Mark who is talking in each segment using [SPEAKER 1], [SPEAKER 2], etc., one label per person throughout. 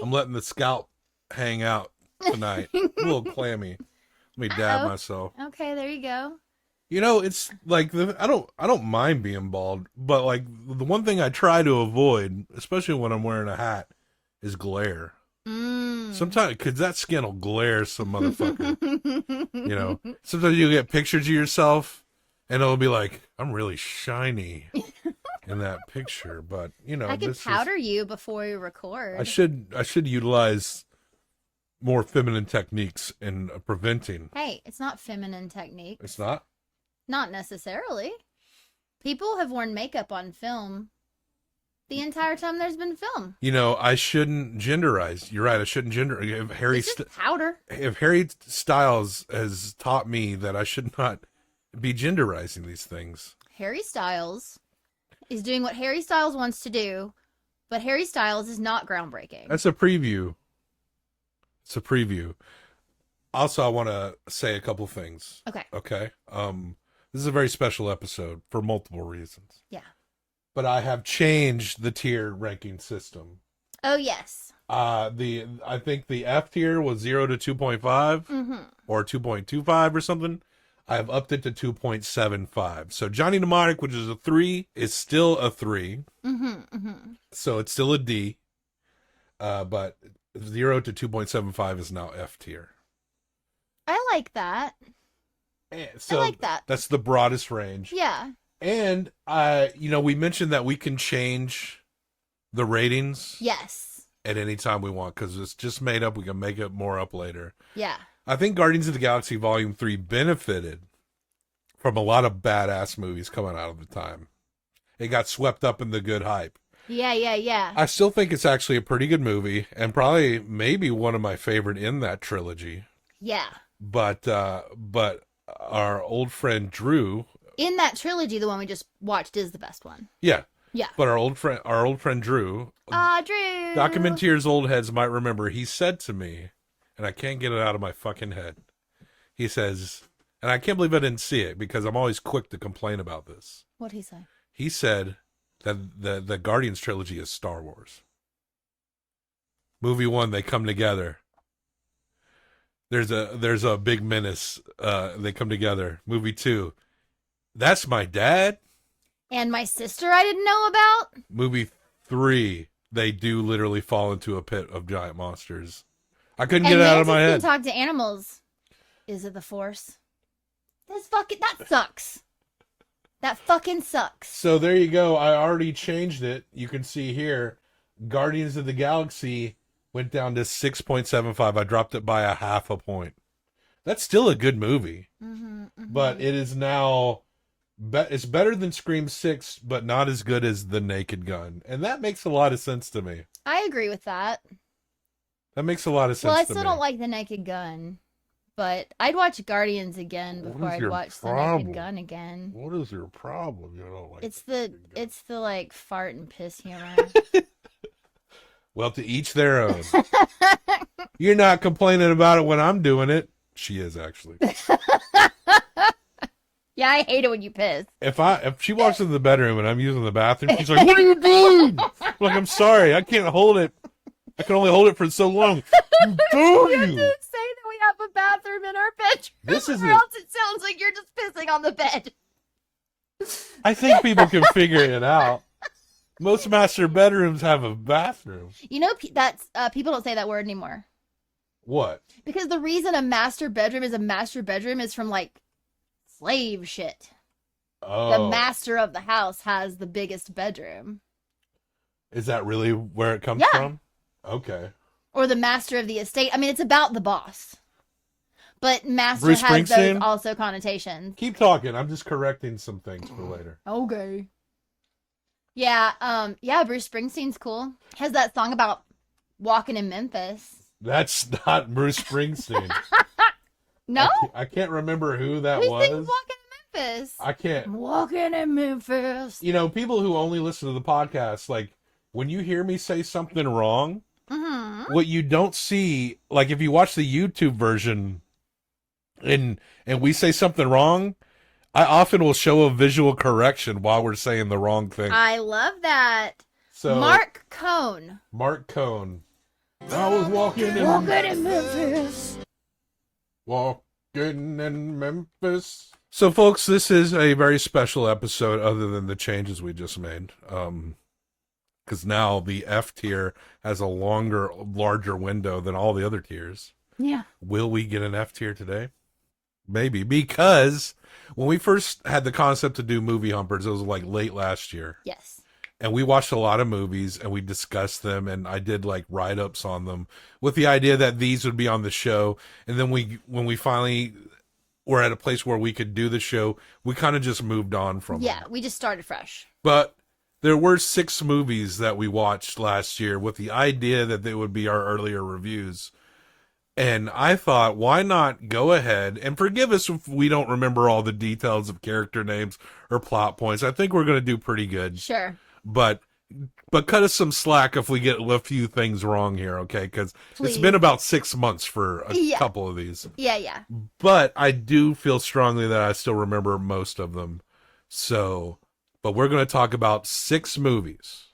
[SPEAKER 1] I'm letting the scalp hang out tonight. A little clammy. Let me dab myself.
[SPEAKER 2] Okay, there you go.
[SPEAKER 1] You know, it's like I don't mind being bald, but like the one thing I try to avoid, especially when I'm wearing a hat, is glare. Sometimes, because that skin will glare some motherfucker. You know, sometimes you get pictures of yourself, and it'll be like, I'm really shiny in that picture. But you know,
[SPEAKER 2] I could powder you before we record.
[SPEAKER 1] I should utilize more feminine techniques in preventing.
[SPEAKER 2] Hey, it's not feminine technique.
[SPEAKER 1] It's not?
[SPEAKER 2] Not necessarily. People have worn makeup on film the entire time there's been film.
[SPEAKER 1] You know, I shouldn't genderize. You're right. I shouldn't gender. If
[SPEAKER 2] powder.
[SPEAKER 1] If Harry Styles has taught me that I should not be genderizing these things.
[SPEAKER 2] Harry Styles is doing what Harry Styles wants to do, but Harry Styles is not groundbreaking.
[SPEAKER 1] That's a preview. It's a preview. Also, I want to say a couple things.
[SPEAKER 2] Okay.
[SPEAKER 1] Okay. This is a very special episode for multiple reasons.
[SPEAKER 2] Yeah.
[SPEAKER 1] But I have changed the tier ranking system.
[SPEAKER 2] Oh, yes.
[SPEAKER 1] I think the F tier was 0 to 2.5 or 2.25 or something. I have upped it to 2.75. So Johnny Mnemonic, which is a 3, is still a 3. So it's still a D. But 0 to 2.75 is now F tier.
[SPEAKER 2] I like that.
[SPEAKER 1] So
[SPEAKER 2] I like that.
[SPEAKER 1] That's the broadest range.
[SPEAKER 2] Yeah.
[SPEAKER 1] And, you know, we mentioned that we can change the ratings.
[SPEAKER 2] Yes.
[SPEAKER 1] At any time we want, because it's just made up. We can make it more up later.
[SPEAKER 2] Yeah.
[SPEAKER 1] I think Guardians of the Galaxy Volume 3 benefited from a lot of badass movies coming out of the time. It got swept up in the good hype.
[SPEAKER 2] Yeah.
[SPEAKER 1] I still think it's actually a pretty good movie, and probably maybe one of my favorite in that trilogy.
[SPEAKER 2] Yeah.
[SPEAKER 1] But our old friend Drew,
[SPEAKER 2] in that trilogy, the one we just watched is the best one.
[SPEAKER 1] Yeah.
[SPEAKER 2] Yeah.
[SPEAKER 1] But our old friend Drew.
[SPEAKER 2] Drew.
[SPEAKER 1] Documenteers old heads might remember. He said to me, and I can't get it out of my fucking head. He says, and I can't believe I didn't see it because I'm always quick to complain about this.
[SPEAKER 2] What'd he say?
[SPEAKER 1] He said that the Guardians trilogy is Star Wars. Movie 1, they come together. There's a big menace. They come together. Movie 2, that's my dad.
[SPEAKER 2] And my sister I didn't know about.
[SPEAKER 1] Movie 3, they do literally fall into a pit of giant monsters. I couldn't get it out of my head.
[SPEAKER 2] And talk to animals. Is it the Force? That sucks. That fucking sucks.
[SPEAKER 1] So there you go. I already changed it. You can see here, Guardians of the Galaxy went down to 6.75. I dropped it by a half a point. That's still a good movie. But it is now... it's better than Scream 6, but not as good as The Naked Gun. And that makes a lot of sense to me.
[SPEAKER 2] I agree with that.
[SPEAKER 1] That makes a lot of sense to me.
[SPEAKER 2] Well, I still don't like The Naked Gun. But I'd watch Guardians again before I'd watch The Naked Gun again.
[SPEAKER 1] What is your problem? You don't like
[SPEAKER 2] it's the like fart and piss humor.
[SPEAKER 1] Well, to each their own. You're not complaining about it when I'm doing it. She is, actually.
[SPEAKER 2] Yeah, I hate it when you piss.
[SPEAKER 1] If she walks into the bedroom and I'm using the bathroom, she's like, "What are you doing?" I'm like, "I'm sorry, I can't hold it. I can only hold it for so long." You
[SPEAKER 2] have to say that we have a bathroom in our bedroom, or else it sounds like you're just pissing on the bed.
[SPEAKER 1] I think people can figure it out. Most master bedrooms have a bathroom.
[SPEAKER 2] You know that's people don't say that word anymore.
[SPEAKER 1] What?
[SPEAKER 2] Because the reason a master bedroom is from like slave shit.
[SPEAKER 1] Oh.
[SPEAKER 2] The master of the house has the biggest bedroom.
[SPEAKER 1] Is that really where it comes from? Okay.
[SPEAKER 2] Or the master of the estate. I mean, it's about the boss. But master
[SPEAKER 1] Bruce
[SPEAKER 2] has
[SPEAKER 1] Springsteen?
[SPEAKER 2] those also connotations.
[SPEAKER 1] Keep talking. I'm just correcting some things for later.
[SPEAKER 2] Okay. Yeah, Bruce Springsteen's cool. He has that song about walking in Memphis.
[SPEAKER 1] That's not Bruce Springsteen.
[SPEAKER 2] No?
[SPEAKER 1] I can't remember who that
[SPEAKER 2] Who's
[SPEAKER 1] was.
[SPEAKER 2] walking in Memphis?
[SPEAKER 1] I can't.
[SPEAKER 2] Walking in Memphis.
[SPEAKER 1] You know, people who only listen to the podcast, like, when you hear me say something wrong, what you don't see, like, if you watch the YouTube version and we say something wrong, I often will show a visual correction while we're saying the wrong thing.
[SPEAKER 2] I love that.
[SPEAKER 1] So
[SPEAKER 2] Mark Cohn.
[SPEAKER 1] Mark Cohn. I was walking in
[SPEAKER 2] Memphis.
[SPEAKER 1] Walking in Memphis. So, folks, this is a very special episode other than the changes we just made. Because now the F tier has a larger window than all the other tiers.
[SPEAKER 2] Yeah.
[SPEAKER 1] Will we get an F tier today? Maybe. Because when we first had the concept to do Movie Humpers, it was like late last year.
[SPEAKER 2] Yes.
[SPEAKER 1] And we watched a lot of movies and we discussed them, and I did like write-ups on them with the idea that these would be on the show. And then when we finally were at a place where we could do the show, we kind of just moved on from
[SPEAKER 2] Yeah,
[SPEAKER 1] them.
[SPEAKER 2] we just started fresh.
[SPEAKER 1] But there were 6 movies that we watched last year with the idea that they would be our earlier reviews. And I thought, why not go ahead and forgive us if we don't remember all the details of character names or plot points. I think we're going to do pretty good.
[SPEAKER 2] Sure.
[SPEAKER 1] But cut us some slack if we get a few things wrong here, okay? Because it's been about 6 months for a couple of these.
[SPEAKER 2] Yeah.
[SPEAKER 1] But I do feel strongly that I still remember most of them. So, but we're going to talk about 6 movies.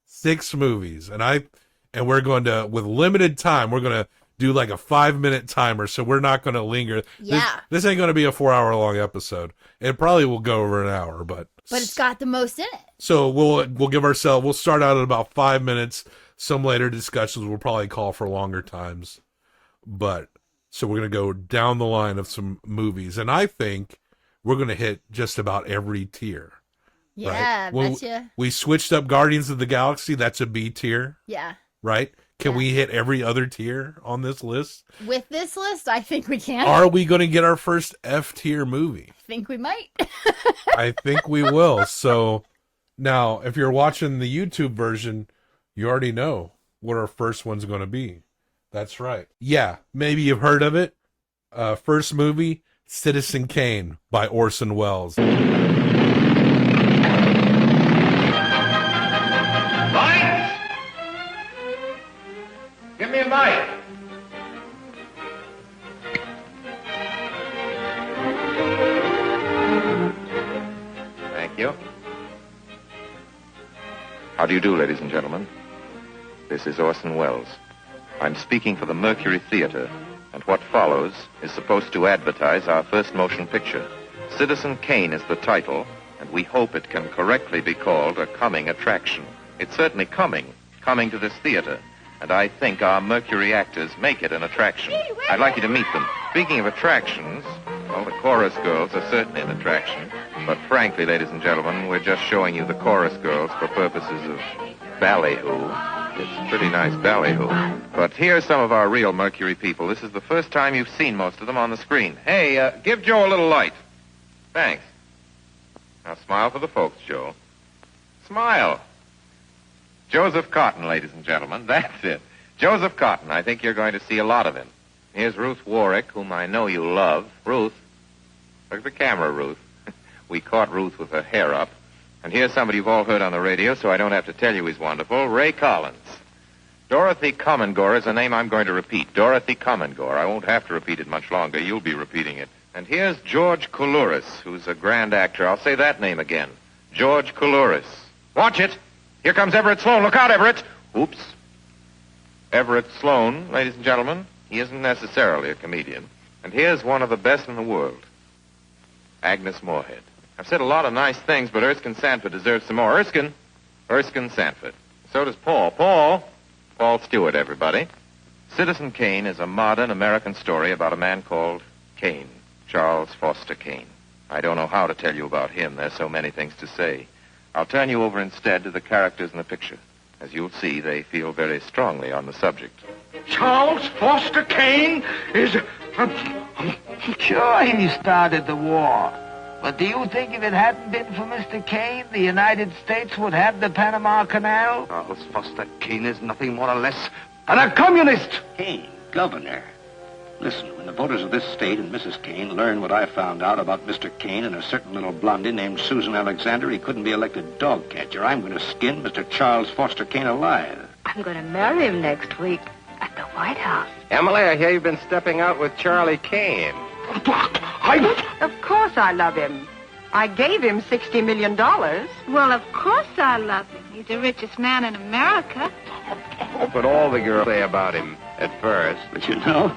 [SPEAKER 1] 6 movies. And we're going to, with limited time, we're going to do like a 5-minute timer, so we're not going to linger.
[SPEAKER 2] Yeah.
[SPEAKER 1] This ain't going to be a 4-hour-long episode. It probably will go over an hour, but
[SPEAKER 2] it's got the most in it.
[SPEAKER 1] So we'll start out at about 5 minutes. Some later discussions will probably call for longer times. But so we're going to go down the line of some movies, and I think we're going to hit just about every tier.
[SPEAKER 2] Yeah,
[SPEAKER 1] right?
[SPEAKER 2] betcha.
[SPEAKER 1] We switched up Guardians of the Galaxy. That's a B tier.
[SPEAKER 2] Yeah.
[SPEAKER 1] Right? Can we hit every other tier on this list?
[SPEAKER 2] With this list, I think we can.
[SPEAKER 1] Are we going to get our first F tier movie?
[SPEAKER 2] I think we might.
[SPEAKER 1] I think we will. So now, if you're watching the YouTube version, you already know what our first one's going to be. That's right. Yeah, maybe you've heard of it. First movie, Citizen Kane by Orson Welles.
[SPEAKER 3] Give me a mic. Thank you. How do you do, ladies and gentlemen? This is Orson Welles. I'm speaking for the Mercury Theater, and what follows is supposed to advertise our first motion picture. Citizen Kane is the title, and we hope it can correctly be called a coming attraction. It's certainly coming to this theater. And I think our Mercury actors make it an attraction. I'd like you to meet them. Speaking of attractions, well, the chorus girls are certainly an attraction. But frankly, ladies and gentlemen, we're just showing you the chorus girls for purposes of ballyhoo. It's pretty nice ballyhoo. But here's some of our real Mercury people. This is the first time you've seen most of them on the screen. Hey, give Joe a little light. Thanks. Now smile for the folks, Joe. Smile. Joseph Cotton, ladies and gentlemen. That's it. Joseph Cotton. I think you're going to see a lot of him. Here's Ruth Warwick, whom I know you love. Ruth. Look at the camera, Ruth. We caught Ruth with her hair up. And here's somebody you've all heard on the radio, so I don't have to tell you he's wonderful. Ray Collins. Dorothy Commongore is a name I'm going to repeat. Dorothy Commongore. I won't have to repeat it much longer. You'll be repeating it. And here's George Coulouris, who's a grand actor. I'll say that name again. George Coulouris. Watch it. Here comes Everett Sloane. Look out, Everett. Oops. Everett Sloane, ladies and gentlemen, he isn't necessarily a comedian. And here's one of the best in the world. Agnes Moorehead. I've said a lot of nice things, but Erskine Sanford deserves some more. Erskine Sanford. So does Paul. Paul Stewart, everybody. Citizen Kane is a modern American story about a man called Kane, Charles Foster Kane. I don't know how to tell you about him. There's so many things to say. I'll turn you over instead to the characters in the picture. As you'll see, they feel very strongly on the subject.
[SPEAKER 4] Charles Foster Kane is...
[SPEAKER 5] Sure, he started the war. But do you think if it hadn't been for Mr. Kane, the United States would have the Panama Canal?
[SPEAKER 4] Charles Foster Kane is nothing more or less than a communist.
[SPEAKER 6] Kane, governor. Listen, when the voters of this state and Mrs. Kane learn what I found out about Mr. Kane and a certain little blondie named Susan Alexander, he couldn't be elected dog catcher. I'm going to skin Mr. Charles Foster Kane alive.
[SPEAKER 7] I'm going to marry him next week at the White House.
[SPEAKER 3] Emily, I hear you've been stepping out with Charlie Kane.
[SPEAKER 7] Of course I love him. I gave him $60 million.
[SPEAKER 8] Well, of course I love him. He's the richest man in America.
[SPEAKER 4] But all the girls say about him at first.
[SPEAKER 6] But you know,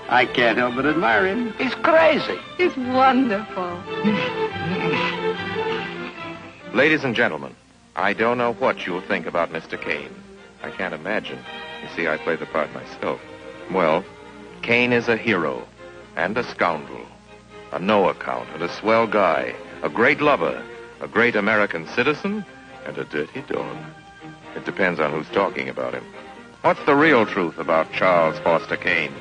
[SPEAKER 6] I can't help but admire him.
[SPEAKER 4] He's crazy.
[SPEAKER 7] It's wonderful.
[SPEAKER 3] Ladies and gentlemen, I don't know what you'll think about Mr. Kane. I can't imagine. You see, I play the part myself. Well, Kane is a hero and a scoundrel, a no account and a swell guy, a great lover, a great American citizen, and a dirty dog. It depends on who's talking about him. What's the real truth about Charles Foster Kane?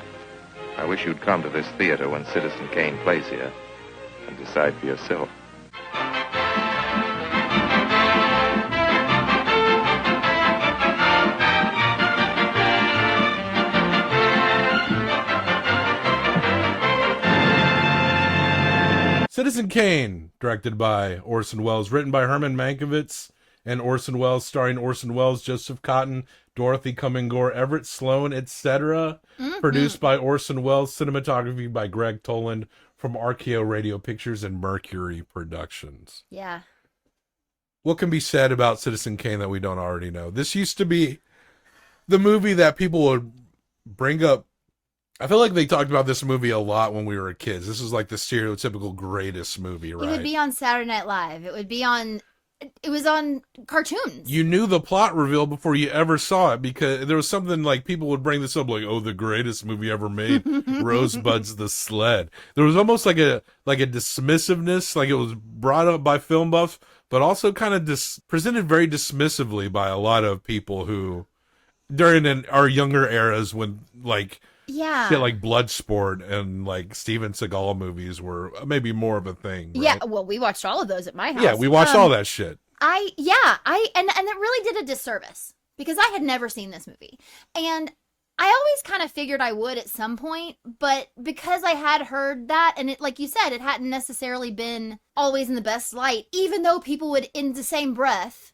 [SPEAKER 3] I wish you'd come to this theater when Citizen Kane plays here and decide for yourself.
[SPEAKER 1] Citizen Kane, directed by Orson Welles, written by Herman Mankiewicz and Orson Welles, starring Orson Welles, Joseph Cotton, Dorothy Cumming Gore, Everett Sloan, etc. Produced by Orson Welles, cinematography by Greg Toland from RKO Radio Pictures and Mercury Productions.
[SPEAKER 2] Yeah.
[SPEAKER 1] What can be said about Citizen Kane that we don't already know? This used to be the movie that people would bring up. I feel like they talked about this movie a lot when we were kids. This is like the stereotypical greatest movie, right?
[SPEAKER 2] It would be on Saturday Night Live. It was on cartoons.
[SPEAKER 1] You knew the plot reveal before you ever saw it, because there was something like people would bring this up like, oh, the greatest movie ever made, Rosebud's the Sled. There was almost like a dismissiveness, like it was brought up by film buffs, but also kind of presented very dismissively by a lot of people who, during our younger eras when like,
[SPEAKER 2] yeah,
[SPEAKER 1] shit like Bloodsport and like Steven Seagal movies were maybe more of a thing. Right?
[SPEAKER 2] Yeah, well, we watched all of those at my house.
[SPEAKER 1] Yeah, we watched all that shit.
[SPEAKER 2] And it really did a disservice because I had never seen this movie. And I always kind of figured I would at some point, but because I had heard that, and it, like you said, it hadn't necessarily been always in the best light, even though people would, in the same breath,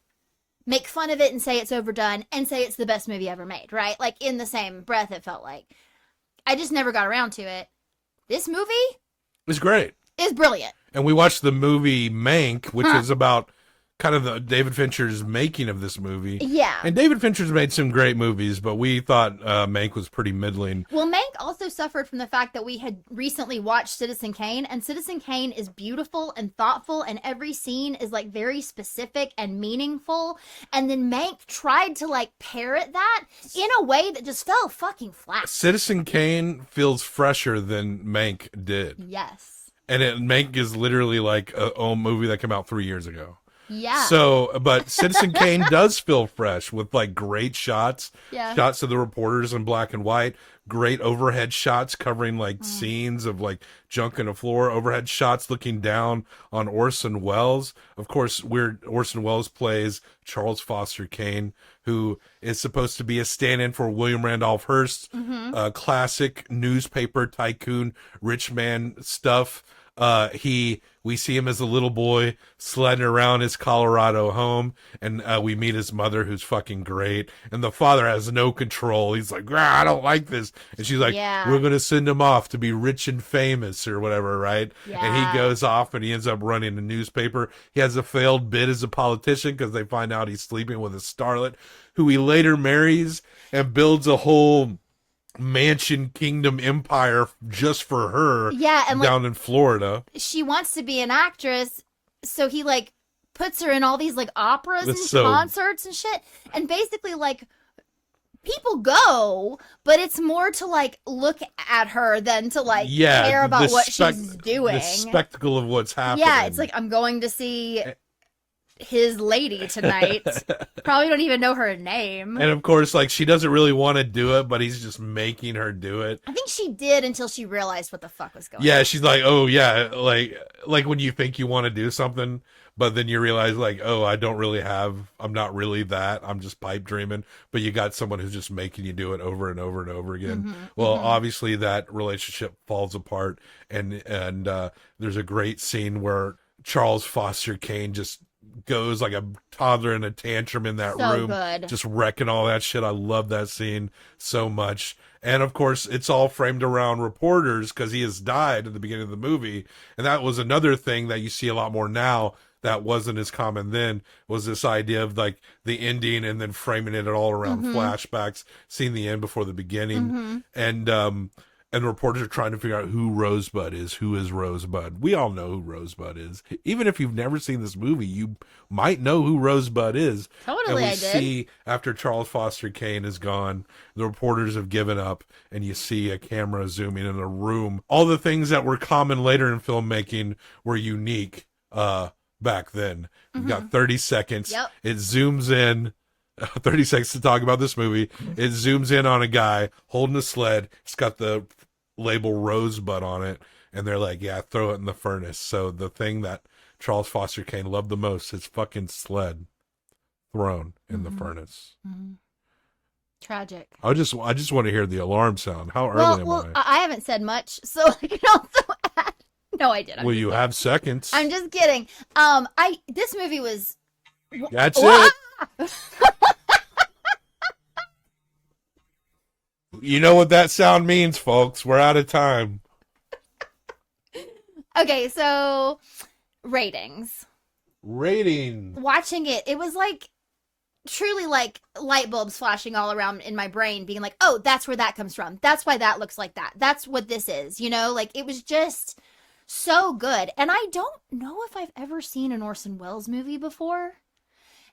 [SPEAKER 2] make fun of it and say it's overdone and say it's the best movie ever made, right? Like, in the same breath, it felt like. I just never got around to it. This movie
[SPEAKER 1] It's great.
[SPEAKER 2] is brilliant.
[SPEAKER 1] And we watched the movie Mank, which is about kind of the David Fincher's making of this movie.
[SPEAKER 2] Yeah.
[SPEAKER 1] And David Fincher's made some great movies, but we thought Mank was pretty middling.
[SPEAKER 2] Well, Mank also suffered from the fact that we had recently watched Citizen Kane, and Citizen Kane is beautiful and thoughtful, and every scene is like very specific and meaningful. And then Mank tried to like parrot that in a way that just fell fucking flat.
[SPEAKER 1] Citizen Kane feels fresher than Mank did.
[SPEAKER 2] Yes.
[SPEAKER 1] And Mank is literally like a movie that came out 3 years ago.
[SPEAKER 2] Yeah.
[SPEAKER 1] So, but Citizen Kane does feel fresh with like great shots,
[SPEAKER 2] Yeah.
[SPEAKER 1] shots of the reporters in black and white, great overhead shots covering like scenes of like junk in the floor, overhead shots looking down on Orson Welles. Of course, Orson Welles plays Charles Foster Kane, who is supposed to be a stand-in for William Randolph Hearst, classic newspaper tycoon, rich man stuff. We see him as a little boy sledding around his Colorado home, and we meet his mother, who's fucking great, and the father has no control. He's like, I don't like this, and she's like,
[SPEAKER 2] Yeah.
[SPEAKER 1] we're gonna send him off to be rich and famous or whatever, right? And
[SPEAKER 2] Yeah.
[SPEAKER 1] he goes off and he ends up running a newspaper. He has a failed bid as a politician because they find out he's sleeping with a starlet who he later marries and builds a whole mansion kingdom empire just for her.
[SPEAKER 2] Yeah, and
[SPEAKER 1] down in Florida.
[SPEAKER 2] She wants to be an actress, so he like puts her in all these like operas
[SPEAKER 1] That's
[SPEAKER 2] and
[SPEAKER 1] so-
[SPEAKER 2] concerts and shit. And basically like people go, but it's more to like look at her than to like care about what she's doing.
[SPEAKER 1] The spectacle of what's happening.
[SPEAKER 2] Yeah, it's like I'm going to see his lady tonight. Probably don't even know her name.
[SPEAKER 1] And of course, like, she doesn't really want to do it, but he's just making her do it.
[SPEAKER 2] I think she did until she realized what the fuck was going on.
[SPEAKER 1] Yeah, she's like, oh yeah, like when you think you want to do something, but then you realize like, oh, I'm not really that. I'm just pipe dreaming. But you got someone who's just making you do it over and over and over again. Well, obviously that relationship falls apart, and there's a great scene where Charles Foster Kane just goes like a toddler in a tantrum in that
[SPEAKER 2] So
[SPEAKER 1] room,
[SPEAKER 2] good.
[SPEAKER 1] just wrecking all that shit. I love that scene so much. And of course, it's all framed around reporters because he has died at the beginning of the movie. And that was another thing that you see a lot more now. that wasn't as common then was this idea of like the ending and then framing it all around flashbacks, seeing the end before the beginning. And reporters are trying to figure out who Rosebud is, who is Rosebud. We all know who Rosebud is. Even if you've never seen this movie, you might know who Rosebud is.
[SPEAKER 2] Totally,
[SPEAKER 1] and we
[SPEAKER 2] I did.
[SPEAKER 1] see after Charles Foster Kane is gone, the reporters have given up, and you see a camera zooming in a room. All the things that were common later in filmmaking were unique back then. You've got 30 seconds.
[SPEAKER 2] Yep.
[SPEAKER 1] It zooms in. 30 seconds to talk about this movie. It zooms in on a guy holding a sled. It's got the label Rosebud on it, and they're like, yeah, throw it in the furnace. So the thing that Charles Foster Kane loved the most, his fucking sled, thrown in the furnace.
[SPEAKER 2] Tragic.
[SPEAKER 1] I just want to hear the alarm sound. How early am I?
[SPEAKER 2] I haven't said much, so I can also add. No, I did.
[SPEAKER 1] Well, you have seconds.
[SPEAKER 2] I'm just kidding. This movie was.
[SPEAKER 1] That's it. You know what that sound means, folks. We're out of time.
[SPEAKER 2] Okay, so ratings.
[SPEAKER 1] Watching
[SPEAKER 2] it was like truly like light bulbs flashing all around in my brain, being like, oh, that's where that comes from. That's why that looks like that. That's what this is. You know, like it was just so good. And I don't know if I've ever seen an Orson Welles movie before.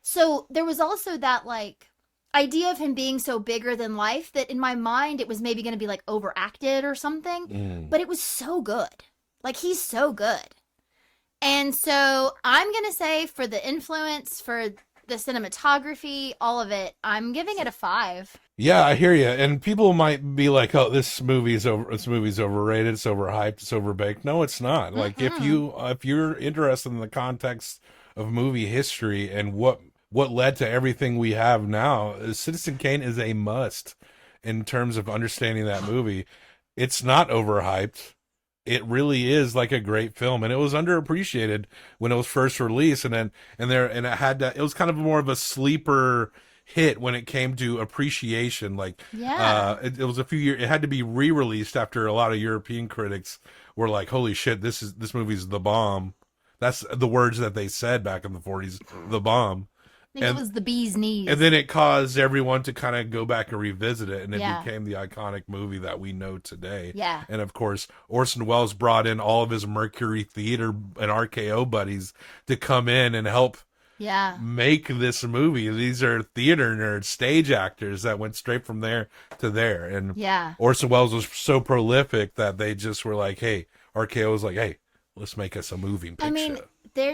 [SPEAKER 2] So there was also that like idea of him being so bigger than life that in my mind it was maybe going to be like overacted or something, but it was so good. Like he's so good. And so I'm going to say for the influence, for the cinematography, all of it, I'm giving it a 5.
[SPEAKER 1] Yeah, I hear you. And people might be like, "Oh, this movie's overrated, it's overhyped, it's overbaked." No, it's not. Like if you're interested in the context of movie history and what led to everything we have now, Citizen Kane is a must in terms of understanding that movie. It's not overhyped. It really is like a great film, and it was underappreciated when it was first released, and it was kind of more of a sleeper hit when it came to appreciation. Like, it was a few years. It had to be re-released after a lot of European critics were like, "Holy shit, this movie's the bomb." That's the words that they said back in the 40s, the bomb.
[SPEAKER 2] I think it was the bee's knees.
[SPEAKER 1] And then it caused everyone to kind of go back and revisit it, and it became the iconic movie that we know today.
[SPEAKER 2] Yeah.
[SPEAKER 1] And of course, Orson Welles brought in all of his Mercury Theater and RKO buddies to come in and help make this movie. These are theater nerds, stage actors that went straight from there to there. And Orson Welles was so prolific that they just were like, hey, RKO was like, hey, let's make us a moving picture.
[SPEAKER 2] I mean,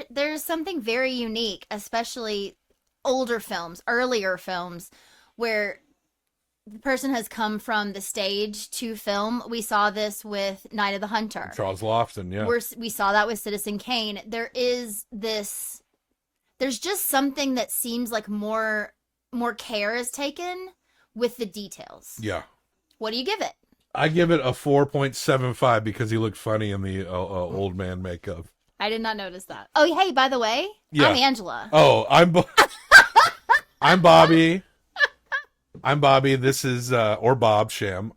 [SPEAKER 2] there's something very unique, especially older films, earlier films, where the person has come from the stage to film. We saw this with Night of the Hunter.
[SPEAKER 1] Charles Lofton, yeah.
[SPEAKER 2] We saw that with Citizen Kane. There's just something that seems like more care is taken with the details.
[SPEAKER 1] Yeah.
[SPEAKER 2] What do you give it?
[SPEAKER 1] I give it a 4.75 because he looked funny in the old man makeup.
[SPEAKER 2] I did not notice that. Oh, hey, by the way, I'm Angela.
[SPEAKER 1] Oh, I'm Bobby. I'm Bobby. This is, or Bob Sham.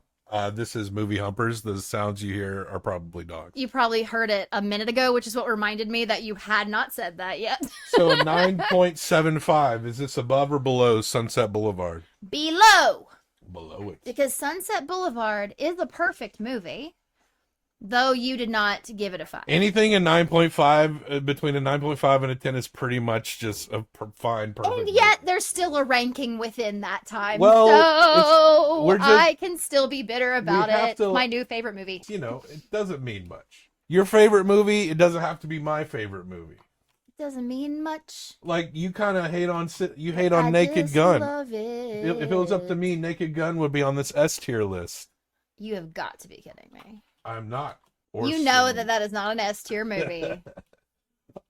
[SPEAKER 1] This is Movie Humpers. The sounds you hear are probably dogs.
[SPEAKER 2] You probably heard it a minute ago, which is what reminded me that you had not said that yet.
[SPEAKER 1] So a 9.75. Is this above or below Sunset Boulevard?
[SPEAKER 2] Below
[SPEAKER 1] it.
[SPEAKER 2] Because Sunset Boulevard is a perfect movie, though you did not give it a 5.
[SPEAKER 1] Anything in 9.5, between a 9.5 and a 10 is pretty much just a fine, perfect
[SPEAKER 2] And yet
[SPEAKER 1] movie.
[SPEAKER 2] there's still a ranking within that time.
[SPEAKER 1] Well,
[SPEAKER 2] so I can still be bitter about it. My new favorite movie.
[SPEAKER 1] You know, it doesn't mean much. Your favorite movie, it doesn't have to be my favorite movie.
[SPEAKER 2] Doesn't mean much.
[SPEAKER 1] Like, you kind of hate on Naked Gun.
[SPEAKER 2] Love it.
[SPEAKER 1] If it was up to me, Naked Gun would be on this S tier list.
[SPEAKER 2] You have got to be kidding me.
[SPEAKER 1] I'm not.
[SPEAKER 2] You know that is not an S tier movie.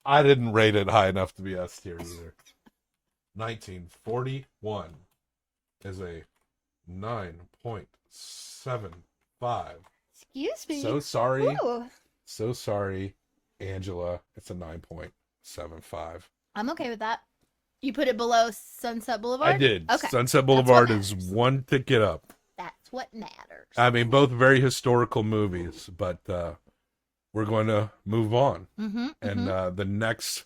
[SPEAKER 1] I didn't rate it high enough to be S tier either. 1941 is a 9.75.
[SPEAKER 2] Excuse me.
[SPEAKER 1] So sorry.
[SPEAKER 2] Ooh.
[SPEAKER 1] So sorry, Angela. It's a 9.75.
[SPEAKER 2] I'm okay with that. You put it below Sunset Boulevard?
[SPEAKER 1] I did.
[SPEAKER 2] Okay.
[SPEAKER 1] Sunset Boulevard is one ticket up.
[SPEAKER 2] That's what matters.
[SPEAKER 1] I mean, both very historical movies, but we're going to move on.
[SPEAKER 2] Mm-hmm,
[SPEAKER 1] and the next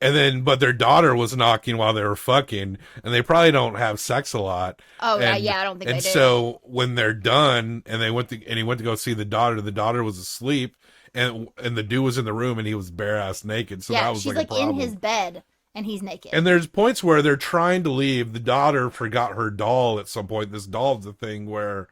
[SPEAKER 1] but their daughter was knocking while they were fucking, and they probably don't have sex a lot.
[SPEAKER 2] Oh,
[SPEAKER 1] and,
[SPEAKER 2] yeah, I don't think they do.
[SPEAKER 1] And so when they're done, and he went to go see the daughter was asleep, and the dude was in the room, and he was bare ass naked. So
[SPEAKER 2] yeah,
[SPEAKER 1] that was
[SPEAKER 2] she's
[SPEAKER 1] like a problem.
[SPEAKER 2] in his bed, and he's naked.
[SPEAKER 1] And there's points where they're trying to leave. The daughter forgot her doll at some point. This doll's a thing where,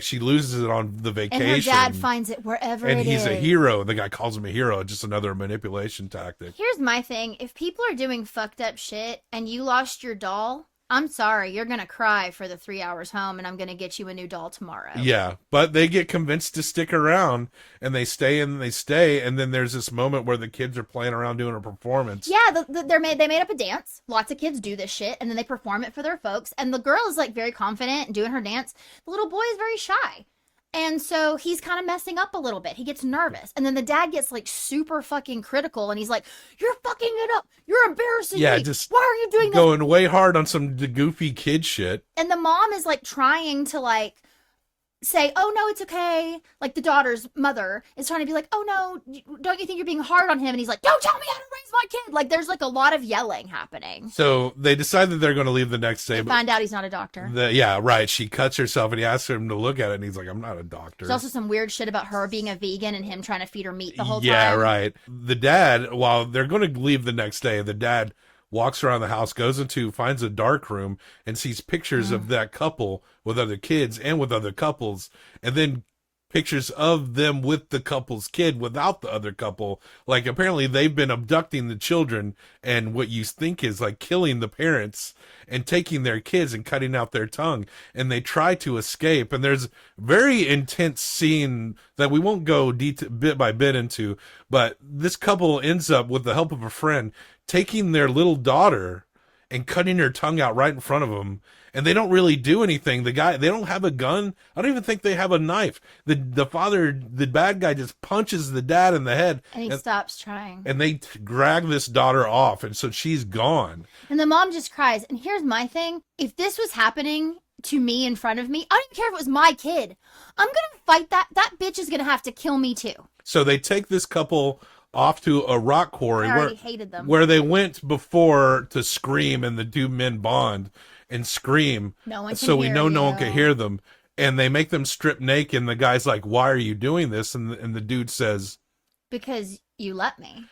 [SPEAKER 1] she loses it on the vacation.
[SPEAKER 2] And her dad finds it wherever it is.
[SPEAKER 1] And he's a hero. The guy calls him a hero. Just another manipulation tactic.
[SPEAKER 2] Here's my thing. If people are doing fucked up shit and you lost your doll, I'm sorry. You're going to cry for the 3 hours home, and I'm going to get you a new doll tomorrow.
[SPEAKER 1] Yeah, but they get convinced to stick around, and they stay, and then there's this moment where the kids are playing around doing a performance.
[SPEAKER 2] Yeah, they made up a dance. Lots of kids do this shit, and then they perform it for their folks, and the girl is like very confident and doing her dance. The little boy is very shy. And so he's kind of messing up a little bit. He gets nervous. And then the dad gets like super fucking critical. And he's like, you're fucking it up. You're embarrassing me. Why are you doing this?
[SPEAKER 1] Going way hard on some goofy kid shit.
[SPEAKER 2] And the mom is like trying to like say, oh no, it's okay. Like the daughter's mother is trying to be like, oh no, don't you think you're being hard on him? And he's like, don't tell me how to raise my kid. Like there's like a lot of yelling happening.
[SPEAKER 1] So they decide that they're going to leave the next day.
[SPEAKER 2] They find out he's not a doctor.
[SPEAKER 1] Yeah, right. She cuts herself, and he asks him to look at it, and he's like, I'm not a doctor.
[SPEAKER 2] There's also some weird shit about her being a vegan and him trying to feed her meat the whole time.
[SPEAKER 1] Yeah, right. The dad, while they're going to leave the next day, the dad walks around the house, finds a dark room, and sees pictures of that couple with other kids and with other couples, and then pictures of them with the couple's kid without the other couple. Like, apparently they've been abducting the children and what you think is like killing the parents and taking their kids and cutting out their tongue, and they try to escape. And there's very intense scene that we won't go bit by bit into, but this couple ends up, with the help of a friend, taking their little daughter and cutting her tongue out right in front of them. And they don't really do anything. They don't have a gun. I don't even think they have a knife. The bad guy just punches the dad in the head.
[SPEAKER 2] And he stops trying.
[SPEAKER 1] And they drag this daughter off, and so she's gone.
[SPEAKER 2] And the mom just cries. And here's my thing. If this was happening to me in front of me, I don't care if it was my kid. I'm going to fight that. That bitch is going to have to kill me too.
[SPEAKER 1] So they take this couple off to a rock quarry
[SPEAKER 2] hated them.
[SPEAKER 1] where they went before to scream, and the two men bond and scream.
[SPEAKER 2] No one can
[SPEAKER 1] so we
[SPEAKER 2] hear
[SPEAKER 1] know
[SPEAKER 2] you.
[SPEAKER 1] no one can hear them. And they make them strip naked, and the guy's like, why are you doing this? And the dude says,
[SPEAKER 2] because you let me.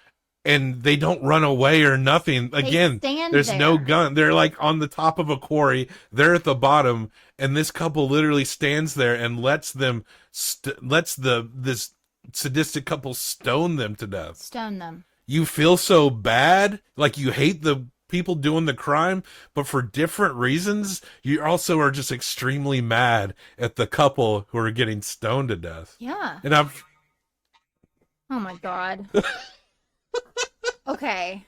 [SPEAKER 1] And they don't run away or nothing. Again, there's no gun. They're like on the top of a quarry. They're at the bottom, and this couple literally stands there and lets this sadistic couple stone them to death.
[SPEAKER 2] Stone them.
[SPEAKER 1] You feel so bad, like you hate the people doing the crime, but for different reasons. You also are just extremely mad at the couple who are getting stoned to death.
[SPEAKER 2] Yeah.
[SPEAKER 1] And I'm...
[SPEAKER 2] Oh my God. Okay.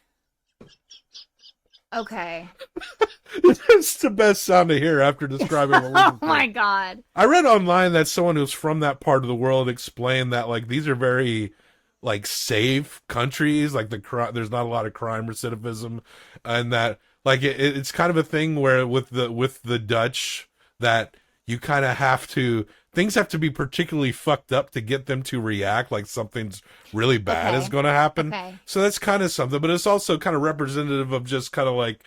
[SPEAKER 1] It's the best sound to hear after describing
[SPEAKER 2] Oh my God.
[SPEAKER 1] I read online that someone who's from that part of the world explained that like these are very like safe countries, like there's not a lot of crime recidivism, and that like it's kind of a thing where with the Dutch that you kind of things have to be particularly fucked up to get them to react like something's really bad is going to happen. So that's kind of something, but it's also kind of representative of just kind of like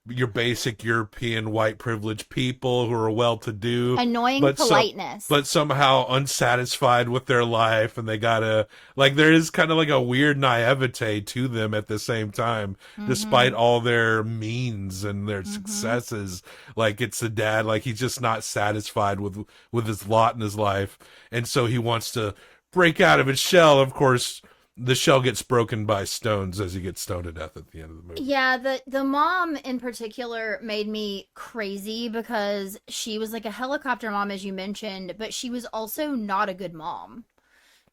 [SPEAKER 1] your basic European white privileged people who are well-to-do,
[SPEAKER 2] annoying politeness,
[SPEAKER 1] but somehow unsatisfied with their life, and they gotta like there is kind of like a weird naivete to them at the same time, despite all their means and their successes. Like it's the dad, like he's just not satisfied with his lot in his life, and so he wants to break out of his shell. Of course, the shell gets broken by stones as he gets stoned to death at the end of the movie.
[SPEAKER 2] Yeah, the mom in particular made me crazy because she was like a helicopter mom, as you mentioned, but she was also not a good mom.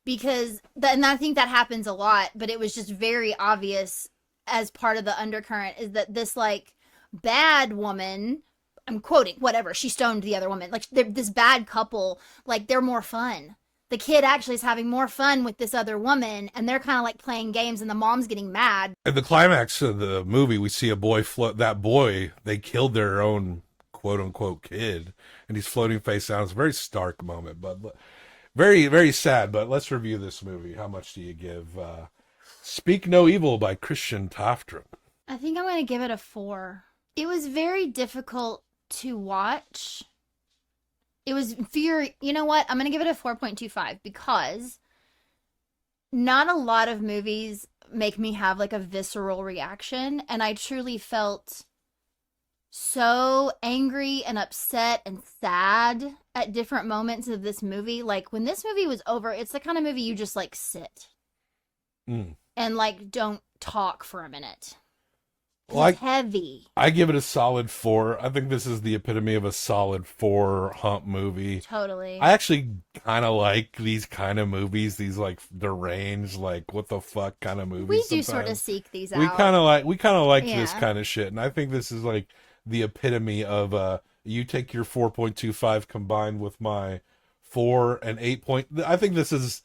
[SPEAKER 2] Because, and I think that happens a lot, but it was just very obvious as part of the undercurrent is that this like bad woman, I'm quoting, whatever, she stoned the other woman. Like this bad couple, like they're more fun. The kid actually is having more fun with this other woman, and they're kind of like playing games, and the mom's getting mad.
[SPEAKER 1] In the climax of the movie, we see a boy float. That boy, they killed their own quote-unquote kid, and he's floating face down. It's a very stark moment, but very, very sad. But let's review this movie. How much do you give Speak No Evil by Christian Tafdrup.
[SPEAKER 2] I think I'm going to give it a 4. It was very difficult to watch. It was you know what? I'm going to give it a 4.25 because not a lot of movies make me have like a visceral reaction, and I truly felt so angry and upset and sad at different moments of this movie. Like when this movie was over, it's the kind of movie you just like sit and like don't talk for a minute. It's heavy.
[SPEAKER 1] I give it a solid 4. I think this is the epitome of a solid 4 hump movie.
[SPEAKER 2] Totally.
[SPEAKER 1] I actually kind of like these kind of movies, these like deranged, like what the fuck kind of movies.
[SPEAKER 2] We do
[SPEAKER 1] sometimes.
[SPEAKER 2] sort of seek these out.
[SPEAKER 1] We kind of like this kind of shit, and I think this is like the epitome of you take your 4.25 combined with my 4 and 8 point. I think this is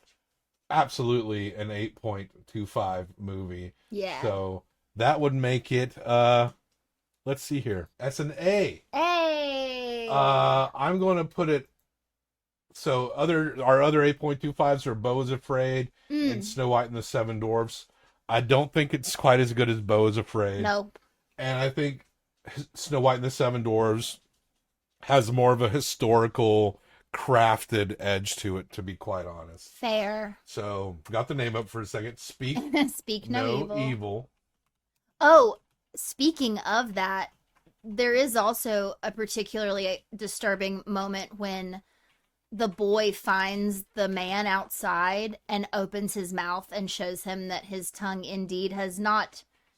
[SPEAKER 1] absolutely an 8.25 movie.
[SPEAKER 2] Yeah.
[SPEAKER 1] So that would make it, let's see here. That's an A.
[SPEAKER 2] A.
[SPEAKER 1] I'm going to put it, so our other 8.25s are Beau is Afraid and Snow White and the Seven Dwarfs. I don't think it's quite as good as Beau is Afraid.
[SPEAKER 2] Nope.
[SPEAKER 1] And I think Snow White and the Seven Dwarfs has more of a historical, crafted edge to it, to be quite honest.
[SPEAKER 2] Fair.
[SPEAKER 1] So, got the name up for a second. Speak
[SPEAKER 2] No
[SPEAKER 1] No Evil.
[SPEAKER 2] Oh, speaking of that, there is also a particularly disturbing moment when the boy finds the man outside and opens his mouth and shows him that his tongue indeed has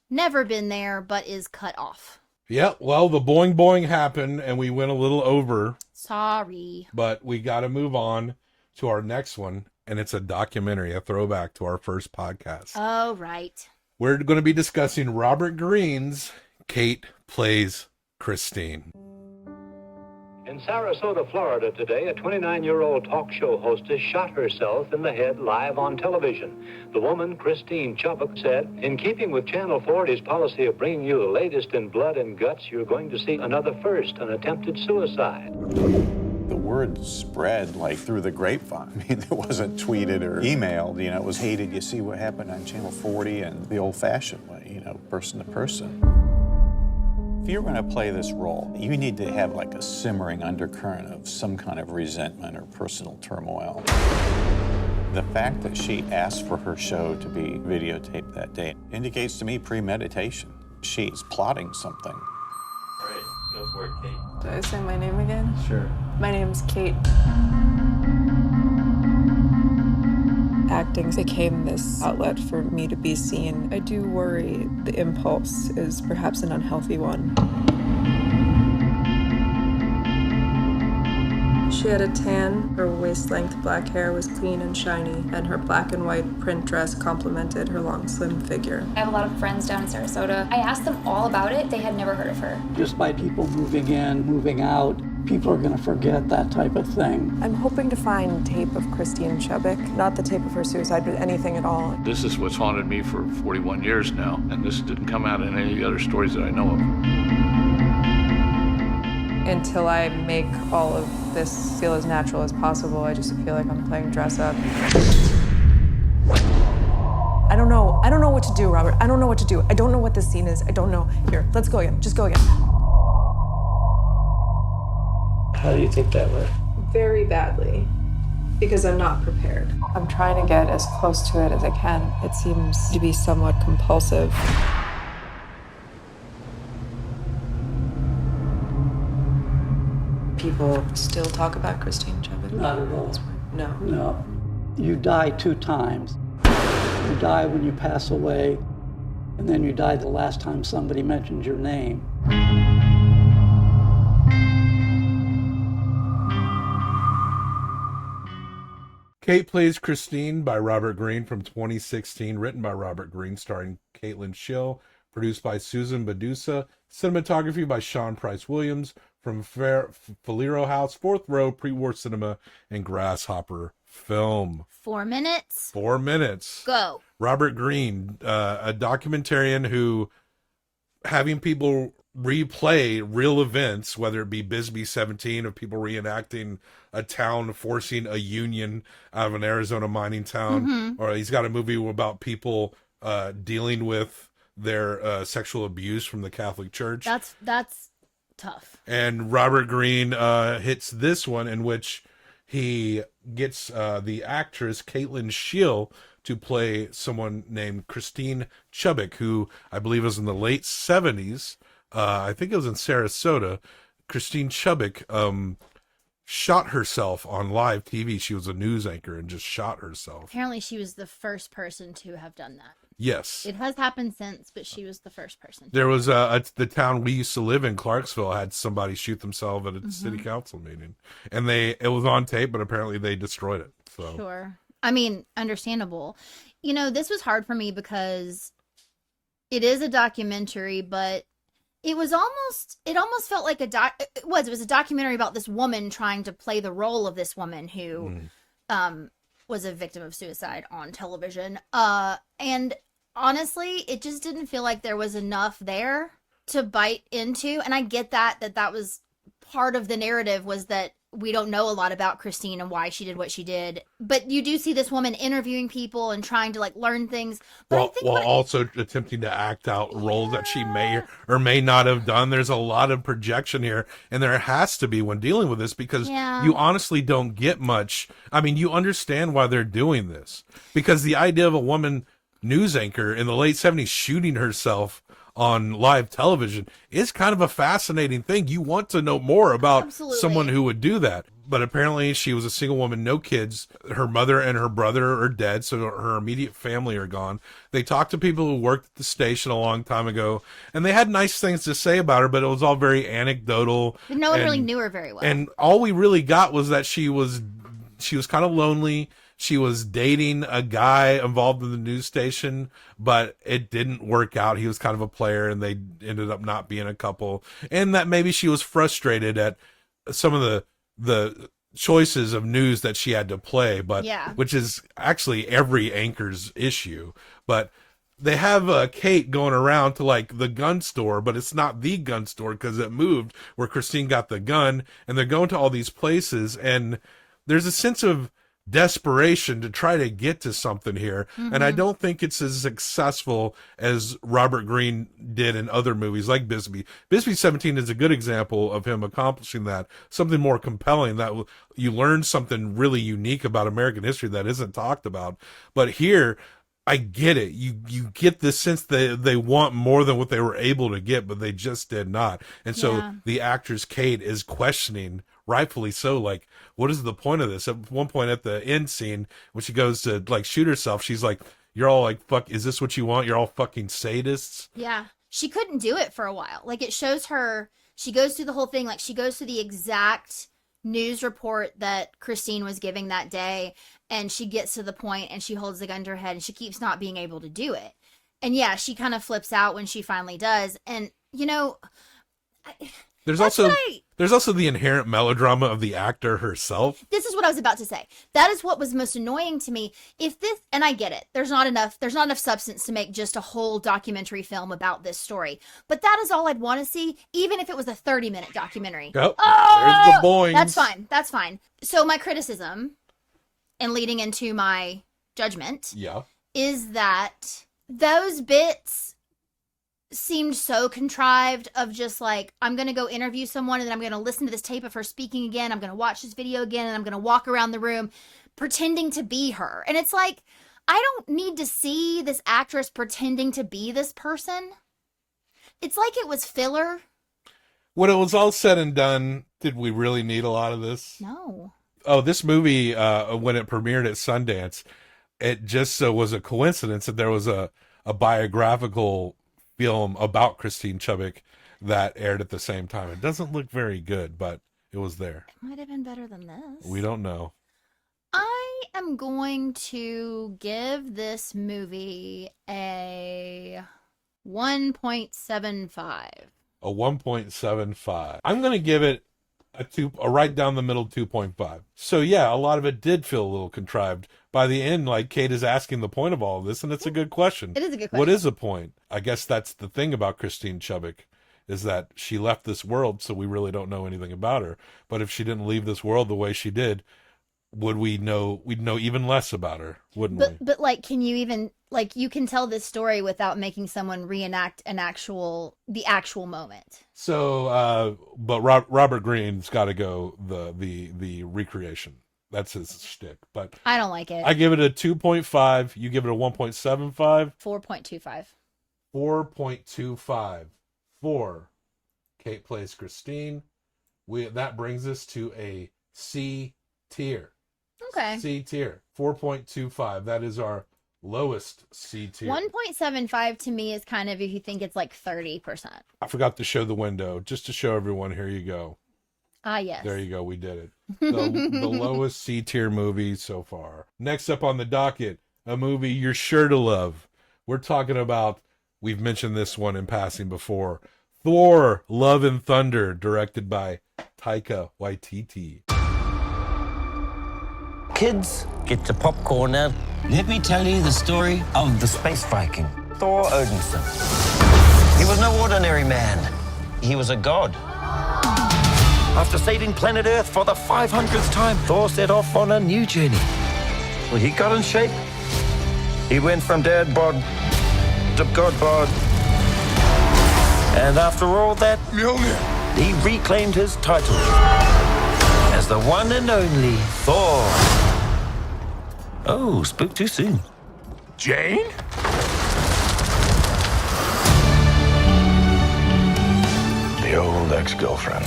[SPEAKER 2] never been there, but is cut off.
[SPEAKER 1] Yeah, well, the boing boing happened and we went a little over.
[SPEAKER 2] Sorry.
[SPEAKER 1] But we got to move on to our next one, and it's a documentary, a throwback to our first podcast.
[SPEAKER 2] Oh, right.
[SPEAKER 1] We're going to be discussing Robert Greene's Kate Plays Christine.
[SPEAKER 9] In Sarasota, Florida today, a 29-year-old talk show hostess shot herself in the head live on television. The woman, Christine Chubbuck, said, "In keeping with Channel 40's policy of bringing you the latest in blood and guts, you're going to see another first, an attempted suicide."
[SPEAKER 10] The word spread like through the grapevine. I mean, it wasn't tweeted or emailed, it was, hey, did you see what happened on Channel 40 and the old-fashioned way, person to person. If you're going to play this role, you need to have like a simmering undercurrent of some kind of resentment or personal turmoil. The fact that she asked for her show to be videotaped that day indicates to me premeditation. She's plotting something.
[SPEAKER 11] All right, go for it, Kate.
[SPEAKER 12] Do I say my name again?
[SPEAKER 11] Sure.
[SPEAKER 12] My name's Kate. Acting became this outlet for me to be seen. I do worry the impulse is perhaps an unhealthy one. She had a tan, her waist-length black hair was clean and shiny, and her black and white print dress complemented her long, slim figure.
[SPEAKER 13] I have a lot of friends down in Sarasota. I asked them all about it. They had never heard of her.
[SPEAKER 14] Just by people moving in, moving out, people are going to forget that type of thing.
[SPEAKER 12] I'm hoping to find tape of Christine Chubbuck, not the tape of her suicide, but anything at all.
[SPEAKER 15] This is what's haunted me for 41 years now, and this didn't come out in any of the other stories that I know of.
[SPEAKER 12] Until I make all of this feel as natural as possible, I just feel like I'm playing dress up. I don't know what to do, Robert. I don't know what to do. I don't know what this scene is. I don't know. Here, let's go again. Just go again.
[SPEAKER 14] How do you think that went?
[SPEAKER 12] Very badly, because I'm not prepared. I'm trying to get as close to it as I can. It seems to be somewhat compulsive. People still talk about Christine Chubbuck?
[SPEAKER 14] Not at all.
[SPEAKER 12] No.
[SPEAKER 14] No. You die 2 times. You die when you pass away, and then you die the last time somebody mentions your name.
[SPEAKER 1] Kate Plays Christine by Robert Greene from 2016, written by Robert Greene, starring Caitlin Schill, produced by Susan Badusa, cinematography by Sean Price Williams, from Falero House, Fourth Row, Pre-War Cinema, and Grasshopper Film.
[SPEAKER 2] 4 minutes.
[SPEAKER 1] 4 minutes.
[SPEAKER 2] Go.
[SPEAKER 1] Robert Greene, a documentarian who, having people replay real events, whether it be Bisbee 17 of people reenacting a town forcing a union out of an Arizona mining town, or he's got a movie about people dealing with their sexual abuse from the Catholic Church.
[SPEAKER 2] That's tough.
[SPEAKER 1] And Robert Greene hits this one, in which he gets the actress Caitlin Scheel to play someone named Christine Chubbuck, who I believe was in the late 70s. I think it was in Sarasota. Christine Chubbuck shot herself on live TV. She was a news anchor and just shot herself.
[SPEAKER 2] Apparently she was the first person to have done that.
[SPEAKER 1] Yes.
[SPEAKER 2] It has happened since, but she was the first person.
[SPEAKER 1] There was the town we used to live in, Clarksville, had somebody shoot themselves at a city council meeting. And it was on tape, but apparently they destroyed it. So
[SPEAKER 2] Sure. I mean, understandable. You know, this was hard for me because it is a documentary, but it almost felt like it was a documentary about this woman trying to play the role of this woman who was a victim of suicide on television. And honestly, it just didn't feel like there was enough there to bite into. And I get that was part of the narrative, was that we don't know a lot about Christine and why she did what she did. But you do see this woman interviewing people and trying to learn things. But
[SPEAKER 1] while also attempting to act out roles that she may or may not have done. There's a lot of projection here, and there has to be when dealing with this, because you honestly don't get much. I mean, you understand why they're doing this, because the idea of a woman news anchor in the late 70s shooting herself on live television is kind of a fascinating thing. You want to know more about someone who would do that. But apparently she was a single woman, no kids. Her mother and her brother are dead, so her immediate family are gone. They talked to people who worked at the station a long time ago, and they had nice things to say about her, but it was all very anecdotal.
[SPEAKER 2] No one really knew her very well.
[SPEAKER 1] And all we really got was that she was kind of lonely. She was dating a guy involved in the news station, but it didn't work out. He was kind of a player, and they ended up not being a couple. And that maybe she was frustrated at some of the choices of news that she had to play, but which is actually every anchor's issue. But they have Kate going around to the gun store, but it's not the gun store because it moved where Christine got the gun, and they're going to all these places, and there's a sense of desperation to try to get to something here. And I don't think it's as successful as Robert Greene did in other movies like Bisbee. Bisbee 17 is a good example of him accomplishing that, something more compelling, that you learn something really unique about American history that isn't talked about. But here, I get it. You get the sense that they want more than what they were able to get, but they just did not. And so the actress Kate is questioning, rightfully so, what is the point of this? At one point at the end scene, when she goes to shoot herself, she's like, you're all fuck, is this what you want? You're all fucking sadists.
[SPEAKER 2] Yeah. She couldn't do it for a while. It shows her, she goes through the whole thing, she goes through the exact news report that Christine was giving that day, and she gets to the point and she holds the gun to her head and she keeps not being able to do it. And she kind of flips out when she finally does. And
[SPEAKER 1] there's also the inherent melodrama of the actor herself.
[SPEAKER 2] This is what I was about to say. That is what was most annoying to me. And I get it, there's not enough substance to make just a whole documentary film about this story. But that is all I'd want to see, even if it was a 30-minute documentary.
[SPEAKER 1] Yep. There's the boing.
[SPEAKER 2] That's fine. So my criticism, and leading into my judgment, is that those bits seemed so contrived, of just I'm going to go interview someone, and then I'm going to listen to this tape of her speaking again. I'm going to watch this video again, and I'm going to walk around the room pretending to be her. And it's I don't need to see this actress pretending to be this person. It's it was filler.
[SPEAKER 1] When it was all said and done, did we really need a lot of this?
[SPEAKER 2] No.
[SPEAKER 1] Oh, this movie, when it premiered at Sundance, it just was a coincidence that there was a biographical film about Christine Chubbuck that aired at the same time. It doesn't look very good, but it was there.
[SPEAKER 2] It might have been better than this.
[SPEAKER 1] We don't know.
[SPEAKER 2] I am going to give this movie a 1.75.
[SPEAKER 1] A 1.75. I'm going to give it a right down the middle 2.5. So yeah, a lot of it did feel a little contrived. By the end, Kate is asking the point of all of this, and it's a good question.
[SPEAKER 2] It is a good question.
[SPEAKER 1] What is the point? I guess that's the thing about Christine Chubbuck, is that she left this world, so we really don't know anything about her. But if she didn't leave this world the way she did, would we'd know even less about her, wouldn't we?
[SPEAKER 2] But like, can you even like you can tell this story without making someone reenact the actual moment.
[SPEAKER 1] So, but Robert Greene's got to go the recreation. That's his shtick. But
[SPEAKER 2] I don't like it.
[SPEAKER 1] I give it a 2.5. You give it a 1.75.
[SPEAKER 2] 4.25.
[SPEAKER 1] 4.25 for Kate Plays Christine. That brings us to a C tier.
[SPEAKER 2] Okay.
[SPEAKER 1] C tier. 4.25. That is our lowest C tier.
[SPEAKER 2] 1.75 to me is kind of if you think it's like 30%.
[SPEAKER 1] I forgot to show the window. Just to show everyone, here you go.
[SPEAKER 2] Ah, yes.
[SPEAKER 1] There you go. We did it. The lowest C tier movie so far. Next up on the docket, a movie you're sure to love. We're talking about, we've mentioned this one in passing before, Thor, Love and Thunder, directed by Taika Waititi.
[SPEAKER 16] Kids, get your popcorn now. Let me tell you the story of the space Viking, Thor Odinson. He was no ordinary man. He was a god. After saving planet Earth for the 500th time, Thor set off on a new journey. Well, he got in shape. He went from dad bod to god bod. And after all that, he reclaimed his title as the one and only Thor. Oh, spoke too soon.
[SPEAKER 17] Jane? The old ex-girlfriend.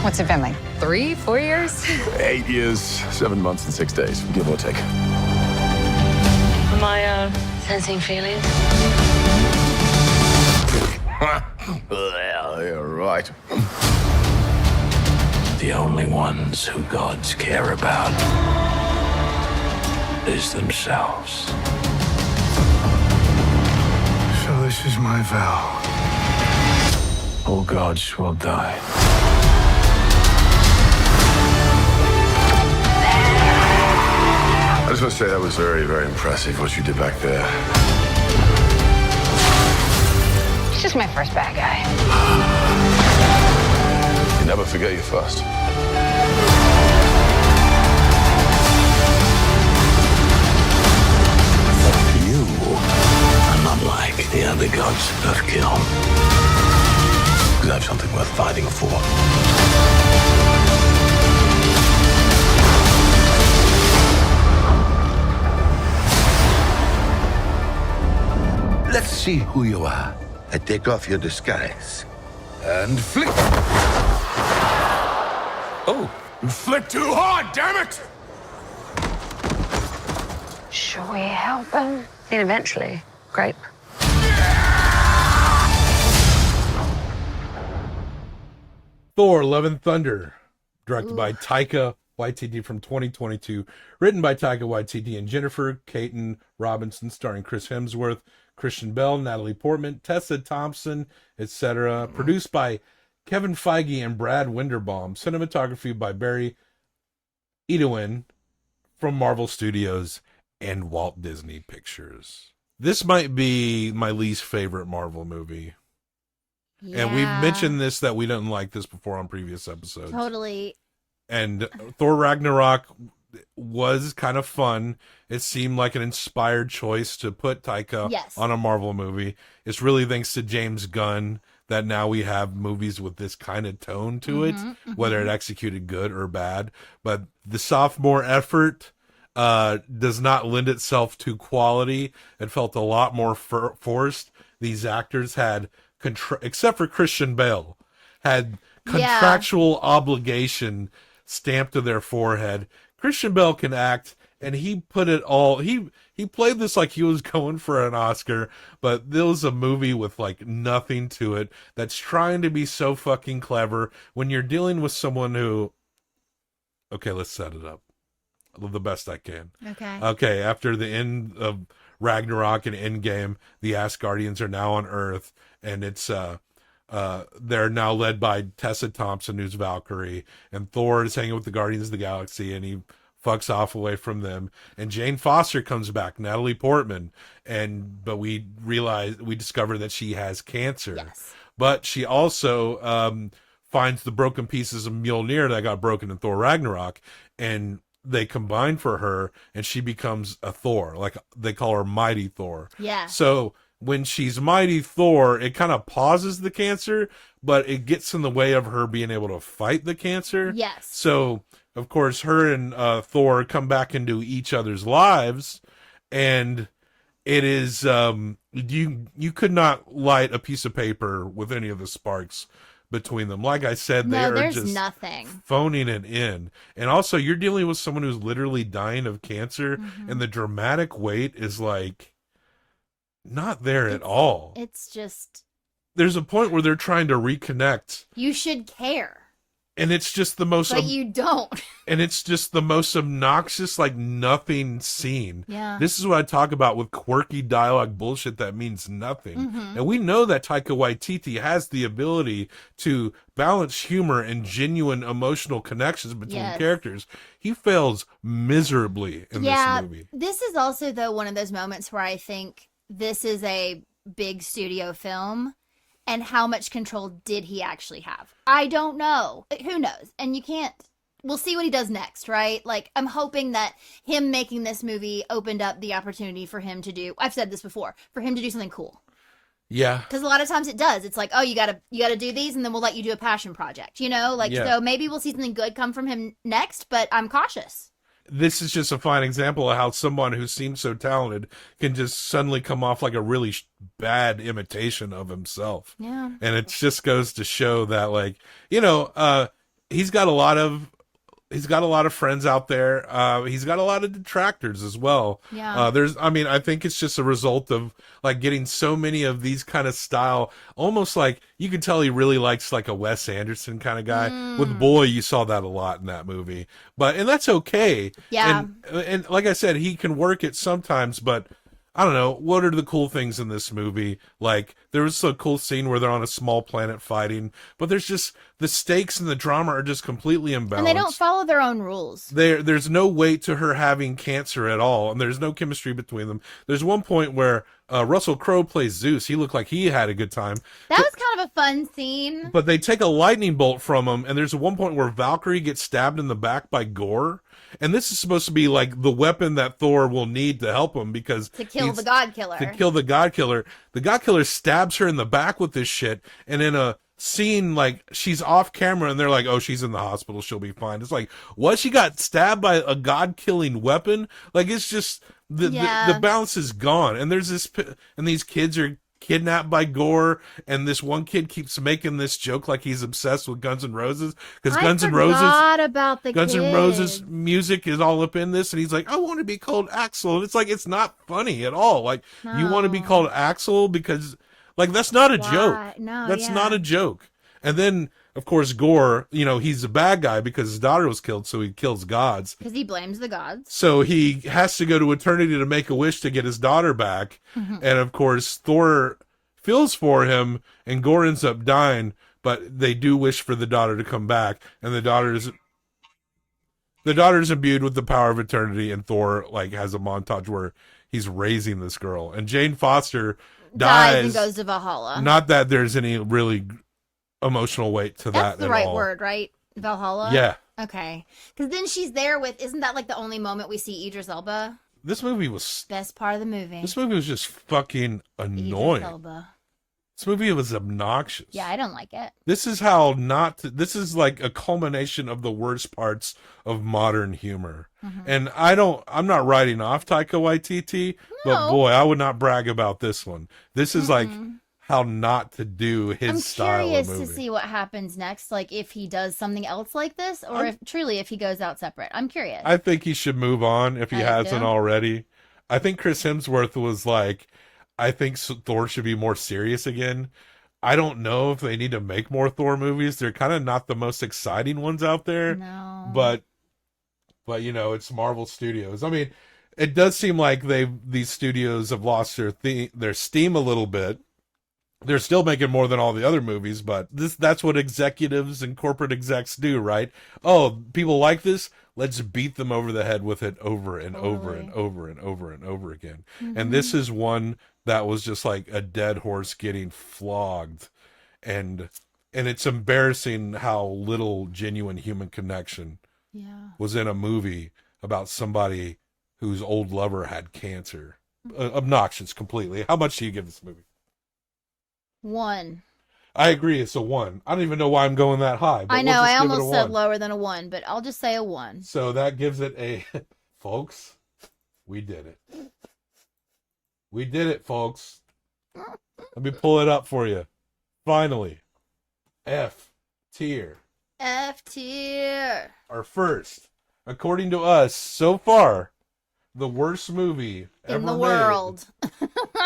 [SPEAKER 18] What's it been like? 3, 4 years?
[SPEAKER 17] 8 years, 7 months, and 6 days, give or take.
[SPEAKER 19] Am I sensing feelings?
[SPEAKER 17] Well, you're right. The only ones who gods care about is themselves. So this is my vow. All gods will die. I just want to say that was very, very impressive what you did back there.
[SPEAKER 18] He's just my first bad guy.
[SPEAKER 17] You never forget your first. You are not like the other gods that kill. Because I have something worth fighting for.
[SPEAKER 20] Let's see who you are. I take off your disguise. And flick.
[SPEAKER 17] Oh, you flicked too hard, damn it!
[SPEAKER 19] Shall we help him? And eventually, grape.
[SPEAKER 1] Thor, Love and Thunder, directed by Taika Waititi from 2022, written by Taika Waititi and Jennifer Caton Robinson, starring Chris Hemsworth, Christian Bale, Natalie Portman, Tessa Thompson, etc. Produced by Kevin Feige and Brad Winderbaum. Cinematography by Barry Edwin from Marvel Studios and Walt Disney Pictures. This might be my least favorite Marvel movie. Yeah. And we've mentioned this, that we didn't like this before on previous episodes.
[SPEAKER 2] Totally.
[SPEAKER 1] And Thor Ragnarok was kind of fun. It seemed like an inspired choice to put Taika on a Marvel movie. It's really thanks to James Gunn that now we have movies with this kind of tone to it, whether it executed good or bad. But the sophomore effort does not lend itself to quality. It felt a lot more forced. These actors had, except for Christian Bale, had contractual obligation stamped to their forehead. Christian Bale can act, and he put it all. He played this like he was going for an Oscar, but there was a movie with like nothing to it that's trying to be so fucking clever when you're dealing with someone who. Okay, let's set it up the best I can. Okay. After the end of Ragnarok and Endgame, the Asgardians are now on Earth, and it's they're now led by Tessa Thompson, who's Valkyrie, and Thor is hanging with the Guardians of the Galaxy, and he fucks off away from them. And Jane Foster comes back, Natalie Portman, but we discover that she has cancer. But she also finds the broken pieces of Mjolnir that got broken in Thor Ragnarok, and they combine for her, and she becomes a Thor. Like, they call her Mighty Thor.
[SPEAKER 2] Yeah.
[SPEAKER 1] So when she's Mighty Thor, it kind of pauses the cancer, but it gets in the way of her being able to fight the cancer.
[SPEAKER 2] Yes.
[SPEAKER 1] So, of course, her and Thor come back into each other's lives, and it is you could not light a piece of paper with any of the sparks between them. Like I said, they are
[SPEAKER 2] there's
[SPEAKER 1] just
[SPEAKER 2] nothing.
[SPEAKER 1] phoning it in. And also, you're dealing with someone who's literally dying of cancer, and the dramatic weight is like not there at all.
[SPEAKER 2] It's just,
[SPEAKER 1] There's a point where they're trying to reconnect,
[SPEAKER 2] you should care,
[SPEAKER 1] and it's just the most
[SPEAKER 2] but you don't.
[SPEAKER 1] and it's just the most obnoxious, like, nothing scene.
[SPEAKER 2] Yeah.
[SPEAKER 1] This is what I talk about with quirky dialogue bullshit that means nothing.
[SPEAKER 2] Mhm.
[SPEAKER 1] And we know that Taika Waititi has the ability to balance humor and genuine emotional connections between
[SPEAKER 2] Yes.
[SPEAKER 1] characters. He fails miserably in this movie.
[SPEAKER 2] This is also, though, one of those moments where I think this is a big studio film, and how much control did he actually have? I don't know. Who knows? And you can't. We'll see what he does next, right? Like, I'm hoping that him making this movie opened up the opportunity for him to do, I've said this before, for him to do something cool.
[SPEAKER 1] Yeah.
[SPEAKER 2] Because a lot of times it does. It's like, oh, you gotta do these, and then we'll let you do a passion project, you know? Like,
[SPEAKER 1] Yeah.
[SPEAKER 2] so maybe we'll see something good come from him next, but I'm cautious.
[SPEAKER 1] This is just a fine example of how someone who seems so talented can just suddenly come off like a really bad imitation of himself.
[SPEAKER 2] Yeah.
[SPEAKER 1] And it just goes to show that, like, you know, he's got a lot of friends out there. He's got a lot of detractors as well.
[SPEAKER 2] Yeah.
[SPEAKER 1] I think it's just a result of, like, getting so many of these kind of style, almost like you can tell he really likes, like, a Wes Anderson kind of guy. With Boy, you saw that a lot in that movie, and that's okay.
[SPEAKER 2] Yeah.
[SPEAKER 1] And like I said, he can work it sometimes, but I don't know. What are the cool things in this movie? Like, there was a cool scene where they're on a small planet fighting, but there's just, the stakes and the drama are just completely imbalanced.
[SPEAKER 2] And they don't follow their own rules.
[SPEAKER 1] There's no weight to her having cancer at all, and there's no chemistry between them. There's one point where Russell Crowe plays Zeus. He looked like he had a good time.
[SPEAKER 2] That was kind of a fun scene.
[SPEAKER 1] But they take a lightning bolt from him, and there's one point where Valkyrie gets stabbed in the back by Gore. And this is supposed to be like the weapon that Thor will need to help him, because
[SPEAKER 2] To kill the God Killer.
[SPEAKER 1] to kill the God Killer. The God Killer stabs her in the back with this shit, and in a scene, like, she's off camera and they're like, oh, she's in the hospital, she'll be fine. It's like, what? She got stabbed by a God-killing weapon? Like, it's just the balance is gone. And there's this, and these kids are kidnapped by Gore, and this one kid keeps making this joke like he's obsessed with Guns N' Roses, because Guns N'
[SPEAKER 2] about the
[SPEAKER 1] Guns N'
[SPEAKER 2] kids.
[SPEAKER 1] Roses music is all up in this, and he's like, I want to be called Axel. And it's like, it's not funny at all. Like, you want to be called Axel because, like, that's not a joke.
[SPEAKER 2] No,
[SPEAKER 1] That's not a joke. And then, of course, Gore, you know, he's a bad guy because his daughter was killed, so he kills gods.
[SPEAKER 2] Because he blames the gods.
[SPEAKER 1] So he has to go to eternity to make a wish to get his daughter back.
[SPEAKER 2] Mhm.
[SPEAKER 1] And, of course, Thor feels for him, and Gore ends up dying, but they do wish for the daughter to come back, and the daughter's imbued with the power of eternity, and Thor, like, has a montage where he's raising this girl, and Jane Foster dies
[SPEAKER 2] and goes to Valhalla.
[SPEAKER 1] Not that there's any really emotional weight to
[SPEAKER 2] That's
[SPEAKER 1] that
[SPEAKER 2] the
[SPEAKER 1] at
[SPEAKER 2] right
[SPEAKER 1] all.
[SPEAKER 2] word, right? Valhalla?
[SPEAKER 1] Yeah.
[SPEAKER 2] Okay. Because then she's there with, isn't that like the only moment we see Idris Elba?
[SPEAKER 1] This movie was
[SPEAKER 2] Best part of the movie.
[SPEAKER 1] just fucking annoying.
[SPEAKER 2] Idris Elba.
[SPEAKER 1] This movie was obnoxious.
[SPEAKER 2] Yeah, I don't like it.
[SPEAKER 1] This is like a culmination of the worst parts of modern humor.
[SPEAKER 2] Mm-hmm.
[SPEAKER 1] And I'm not writing off Taika Waititi, but boy, I would not brag about this one. This is like how not to do his
[SPEAKER 2] I'm
[SPEAKER 1] style of
[SPEAKER 2] curious
[SPEAKER 1] movie.
[SPEAKER 2] to see what happens next, like if he does something else like this, or if he goes out separate. I'm curious.
[SPEAKER 1] I think he should move on if he hasn't already. I think Chris Hemsworth was like, I think Thor should be more serious again. I don't know if they need to make more Thor movies. They're kind of not the most exciting ones out there.
[SPEAKER 2] No.
[SPEAKER 1] But you know, it's Marvel Studios. I mean, it does seem like these studios have lost their steam a little bit. They're still making more than all the other movies, but that's what executives and corporate execs do, right? Oh, people like this? Let's beat them over the head with it over and over and over and over and over again.
[SPEAKER 2] Mm-hmm.
[SPEAKER 1] And this is one that was just like a dead horse getting flogged. And And it's embarrassing how little genuine human connection was in a movie about somebody whose old lover had cancer. Obnoxious completely. How much do you give this movie?
[SPEAKER 2] 1.
[SPEAKER 1] I agree, it's a 1. I don't even know why I'm going that high. But
[SPEAKER 2] I know,
[SPEAKER 1] we'll just
[SPEAKER 2] I
[SPEAKER 1] give it a
[SPEAKER 2] almost said
[SPEAKER 1] 1.
[SPEAKER 2] lower than a 1, but I'll just say a 1.
[SPEAKER 1] So that gives it a... Folks, we did it. We did it, folks. Let me pull it up for you. Finally. F tier.
[SPEAKER 2] F tier.
[SPEAKER 1] Our first, according to us, so far, the worst movie ever
[SPEAKER 2] in the
[SPEAKER 1] made
[SPEAKER 2] world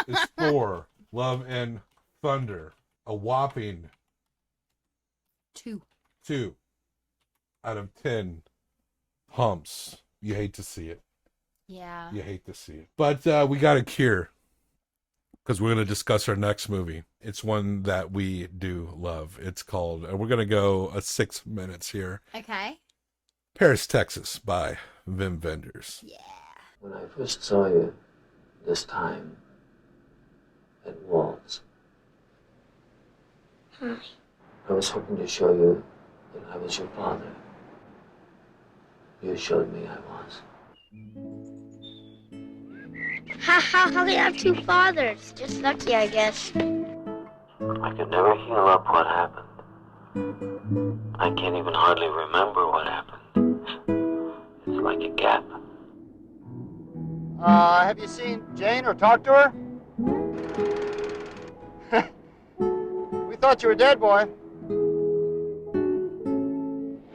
[SPEAKER 1] is Thor, Love and Thunder. A whopping
[SPEAKER 2] 2
[SPEAKER 1] out of 10 humps. You hate to see it.
[SPEAKER 2] Yeah.
[SPEAKER 1] You hate to see it. But we got a cure, because we're going to discuss our next movie. It's one that we do love. It's called, and we're going to go 6 minutes here.
[SPEAKER 2] Okay.
[SPEAKER 1] Paris, Texas by Wim Wenders.
[SPEAKER 2] Yeah.
[SPEAKER 3] When I first saw you this time at Waltz, I was hoping to show you that I was your father. You showed me I was.
[SPEAKER 21] How can I have 2 fathers? Just lucky, I guess.
[SPEAKER 3] I could never heal up what happened. I can't even hardly remember what happened. It's like a gap.
[SPEAKER 4] Have you seen Jane or talked to her? We thought you were dead, boy.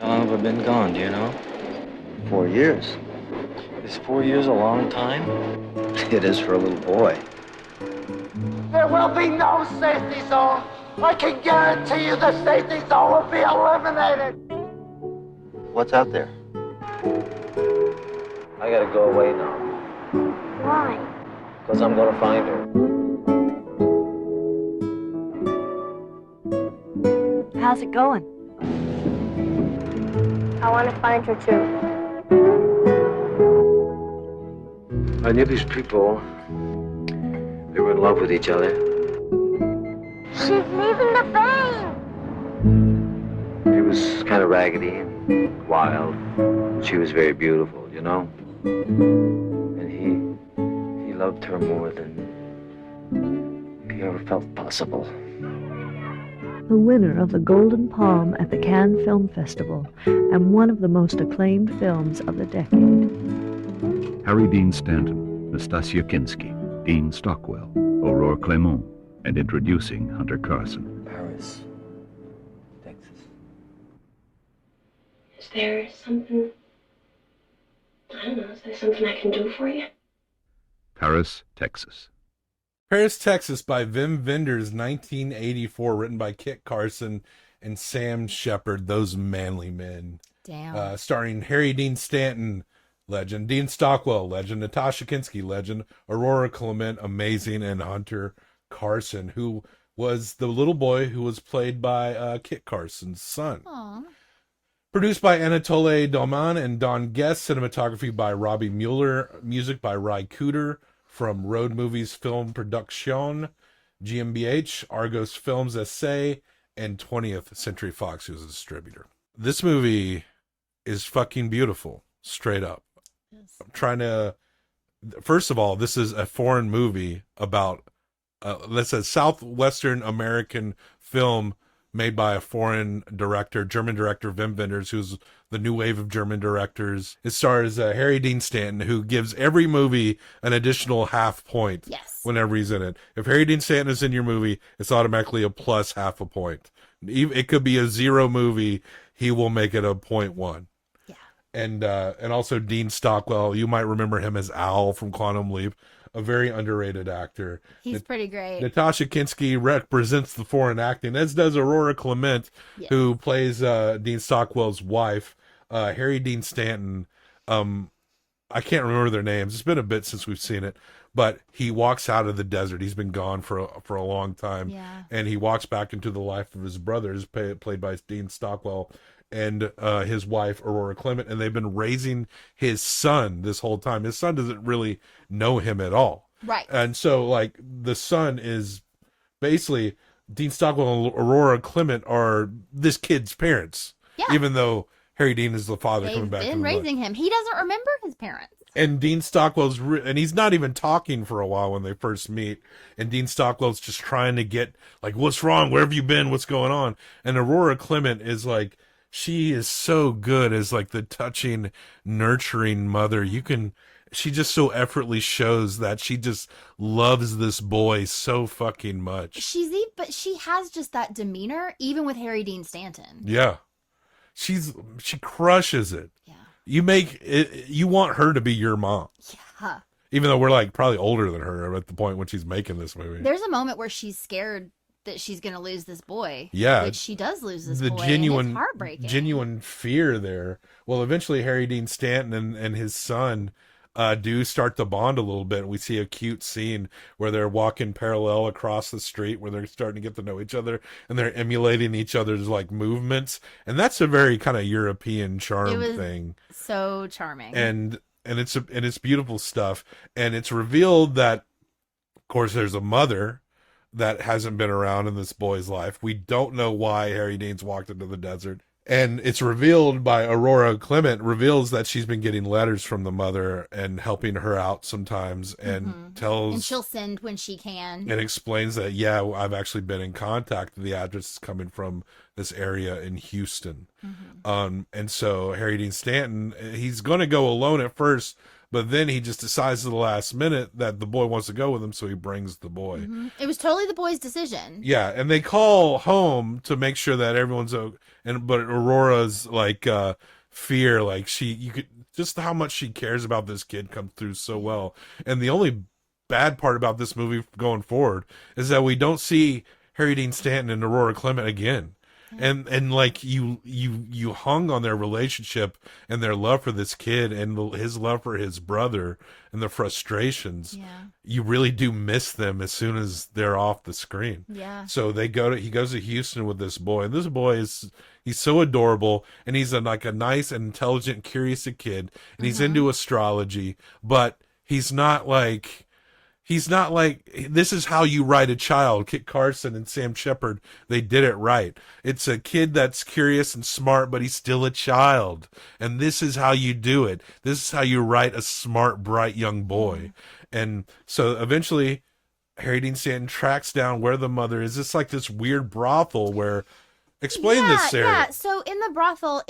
[SPEAKER 3] How long have I been gone, do you know? 4 years. Is 4 years a long time? It is for a little boy.
[SPEAKER 4] There will be no safety zone. I can guarantee you the safety zone will be eliminated.
[SPEAKER 3] What's out there? I gotta go away now.
[SPEAKER 21] Why?
[SPEAKER 3] Because I'm gonna find her.
[SPEAKER 21] How's it going? I want to find her too.
[SPEAKER 3] I knew these people. They were in love with each other.
[SPEAKER 21] She's leaving the vein.
[SPEAKER 3] He was kind of raggedy and wild. She was very beautiful, you know? And he loved her more than he ever felt possible.
[SPEAKER 5] The winner of the Golden Palm at the Cannes Film Festival and one of the most acclaimed films of the decade.
[SPEAKER 6] Harry Dean Stanton, Nastasia Kinski, Dean Stockwell, Aurore Clement, and introducing Hunter Carson.
[SPEAKER 3] Paris, Texas.
[SPEAKER 21] Is there something, I don't know, is there something I can do for you?
[SPEAKER 6] Paris, Texas.
[SPEAKER 1] Paris, Texas by Wim Wenders, 1984, written by Kit Carson and Sam Shepard, those manly men.
[SPEAKER 2] Damn.
[SPEAKER 1] Starring Harry Dean Stanton, legend, Dean Stockwell, legend, Natasha Kinski, legend, Aurora Clement, amazing, and Hunter Carson, who was the little boy who was played by Kit Carson's son.
[SPEAKER 2] Aww.
[SPEAKER 1] Produced by Anatole Dalman and Don Guest, cinematography by Robbie Mueller, music by Ry Cooder, from Road Movies Film Production, GmbH, Argos Films SA, and 20th Century Fox, who's a distributor. This movie is fucking beautiful, straight up.
[SPEAKER 2] Yes.
[SPEAKER 1] I'm trying to... First of all, this is a foreign movie about... that's a Southwestern American film made by a foreign director, German director, Wim Wenders, who's the new wave of German directors. It stars Harry Dean Stanton, who gives every movie an additional half point.
[SPEAKER 2] Yes.
[SPEAKER 1] Whenever he's in it. If Harry Dean Stanton is in your movie, it's automatically a plus half a point. It could be a 0 movie, he will make it a 0.1.
[SPEAKER 2] Yeah.
[SPEAKER 1] And also Dean Stockwell, you might remember him as Al from Quantum Leap, a very underrated actor.
[SPEAKER 2] He's pretty great.
[SPEAKER 1] Natasha Kinski represents the foreign acting, as does Aurora Clement,
[SPEAKER 2] Yes.
[SPEAKER 1] who plays Dean Stockwell's wife. Harry Dean Stanton, I can't remember their names. It's been a bit since we've seen it, but he walks out of the desert. He's been gone for a long time,
[SPEAKER 2] Yeah.
[SPEAKER 1] and he walks back into the life of his brothers, played by Dean Stockwell, and his wife Aurora Clement, and they've been raising his son this whole time. His son doesn't really know him at all,
[SPEAKER 2] Right.
[SPEAKER 1] and so like the son is basically Dean Stockwell and Aurora Clement are this kid's parents.
[SPEAKER 2] Yeah.
[SPEAKER 1] Even though Harry Dean is the father coming back.
[SPEAKER 2] They've been raising him. He doesn't remember his parents.
[SPEAKER 1] And Dean Stockwell's, and he's not even talking for a while when they first meet. And Dean Stockwell's just trying to get, like, what's wrong? Where have you been? What's going on? And Aurora Clement is like, she is so good as like the touching, nurturing mother. She just so effortlessly shows that she just loves this boy so fucking much.
[SPEAKER 2] But she has just that demeanor, even with Harry Dean Stanton.
[SPEAKER 1] Yeah. She crushes it. Yeah. You want her to be your mom.
[SPEAKER 2] Yeah.
[SPEAKER 1] Even though we're like probably older than her at the point when she's making this movie.
[SPEAKER 2] There's a moment where she's scared that she's going to lose this boy.
[SPEAKER 1] Yeah.
[SPEAKER 2] Which she does lose this boy.
[SPEAKER 1] Genuine,
[SPEAKER 2] and it's heartbreaking.
[SPEAKER 1] Genuine fear there. Well, eventually Harry Dean Stanton and his son do start to bond a little bit. We see a cute scene where they're walking parallel across the street, where they're starting to get to know each other, and they're emulating each other's like movements, and that's a very kind of European charm thing.
[SPEAKER 2] So charming,
[SPEAKER 1] and it's beautiful stuff. And it's revealed that, of course, there's a mother that hasn't been around in this boy's life. We don't know why Harry Dean's walked into the desert. And it's revealed by Aurora Clement, reveals that she's been getting letters from the mother and helping her out sometimes, and tells...
[SPEAKER 2] And she'll send when she can.
[SPEAKER 1] And explains that, yeah, I've actually been in contact. The address is coming from this area in Houston. And so Harry Dean Stanton, he's going to go alone at first, but then he just decides at the last minute that the boy wants to go with him, so he brings the boy.
[SPEAKER 2] It was totally the boy's decision.
[SPEAKER 1] Yeah, and they call home to make sure that everyone's okay. But Aurora's like fear, like you could just how much she cares about this kid comes through so well. And the only bad part about this movie going forward is that we don't see Harry Dean Stanton and Aurora Clement again. And like you hung on their relationship and their love for this kid and his love for his brother and the frustrations.
[SPEAKER 2] Yeah.
[SPEAKER 1] You really do miss them as soon as they're off the screen.
[SPEAKER 2] Yeah.
[SPEAKER 1] So he goes to Houston with this boy, and this boy he's so adorable, and he's like a nice and intelligent, curious kid, and he's into astrology, but he's not like this is how you write a child. Kit Carson and Sam Shepard, they did it right. It's a kid that's curious and smart, but he's still a child. And this is how you do it. This is how you write a smart, bright young boy. And so eventually Harry Dean Stanton tracks down where the mother is. It's like this weird brothel where... Explain this, Sarah.
[SPEAKER 2] Yeah, so in the brothel,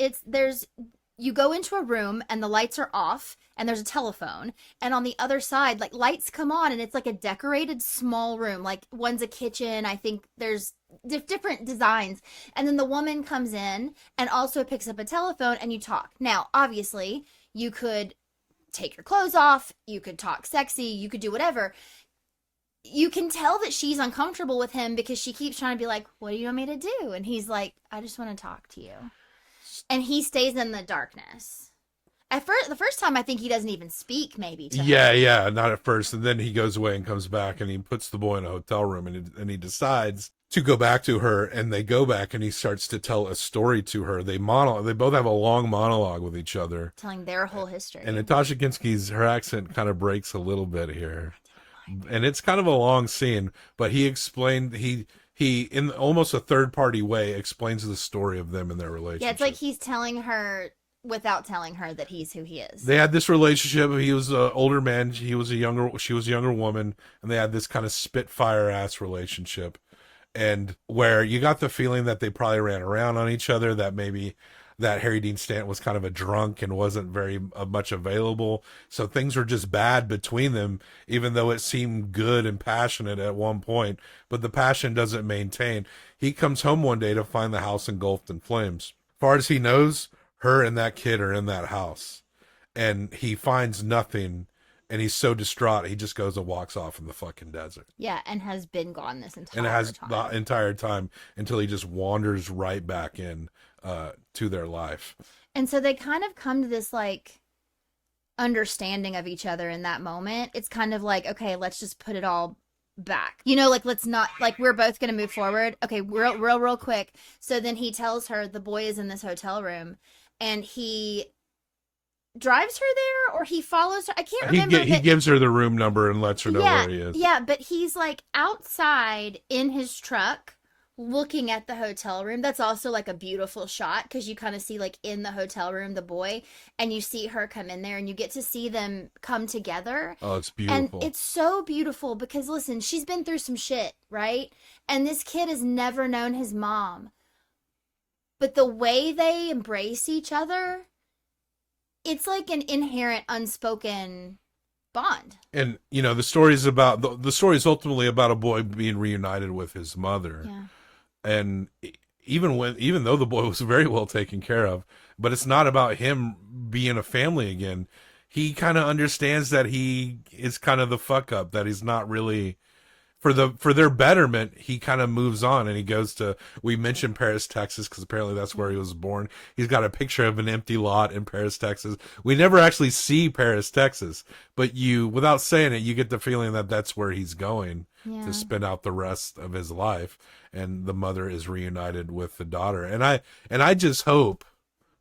[SPEAKER 2] you go into a room and the lights are off and there's a telephone, and on the other side, like, lights come on and it's like a decorated small room, like one's a kitchen. I think there's different designs, and then the woman comes in and also picks up a telephone and you talk. Now, obviously, you could take your clothes off, you could talk sexy, you could do whatever. You can tell that she's uncomfortable with him because she keeps trying to be like, what do you want me to do? And he's like, I just want to talk to you. And he stays in the darkness. The first time, I think he doesn't even speak, maybe. To her.
[SPEAKER 1] Yeah, not at first. And then he goes away and comes back, and he puts the boy in a hotel room, and he decides to go back to her, and they go back, and he starts to tell a story to her. They both have a long monologue with each other.
[SPEAKER 2] Telling their whole history.
[SPEAKER 1] And Natasha Kinski's, her accent kind of breaks a little bit here. And it's kind of a long scene, but he explained, he in almost a third-party way, explains the story of them and their relationship.
[SPEAKER 2] Yeah, it's like he's telling her without telling her that he's who he is.
[SPEAKER 1] They had this relationship. He was an older man. She was a younger woman, and they had this kind of spitfire-ass relationship. And where you got the feeling that they probably ran around on each other, that maybe that Harry Dean Stanton was kind of a drunk and wasn't very much available. So things were just bad between them, even though it seemed good and passionate at one point. But the passion doesn't maintain. He comes home one day to find the house engulfed in flames. As far as he knows, her and that kid are in that house. And he finds nothing, and he's so distraught, he just goes and walks off in the fucking desert.
[SPEAKER 2] Yeah, and has been gone this entire time.
[SPEAKER 1] And it has the entire time until he just wanders right back in to their life.
[SPEAKER 2] And so they kind of come to this like understanding of each other in that moment. It's kind of like, okay, let's just put it all back. Like, let's not, like, we're both going to move forward. Okay, real quick. So then he tells her the boy is in this hotel room, and he drives her there, or he follows her. I can't remember.
[SPEAKER 1] He gives her the room number and lets her know where he is.
[SPEAKER 2] Yeah, but he's like outside in his truck looking at the hotel room. That's also like a beautiful shot because you kind of see like in the hotel room the boy, and you see her come in there, and you get to see them come together.
[SPEAKER 1] Oh, it's beautiful.
[SPEAKER 2] And it's so beautiful because listen, she's been through some shit, right? And this kid has never known his mom. But the way they embrace each other, it's like an inherent unspoken bond.
[SPEAKER 1] And the story is about the story is ultimately about a boy being reunited with his mother.
[SPEAKER 2] Yeah.
[SPEAKER 1] And even though the boy was very well taken care of, but it's not about him being a family again. He kind of understands that he is kind of the fuck up, that he's not really for their betterment. He kind of moves on, and he goes to, we mentioned Paris, Texas, because apparently that's where he was born. He's got a picture of an empty lot in Paris, Texas. We never actually see Paris, Texas, but without saying it, you get the feeling that that's where he's going to spend out the rest of his life. And the mother is reunited with the daughter. And I just hope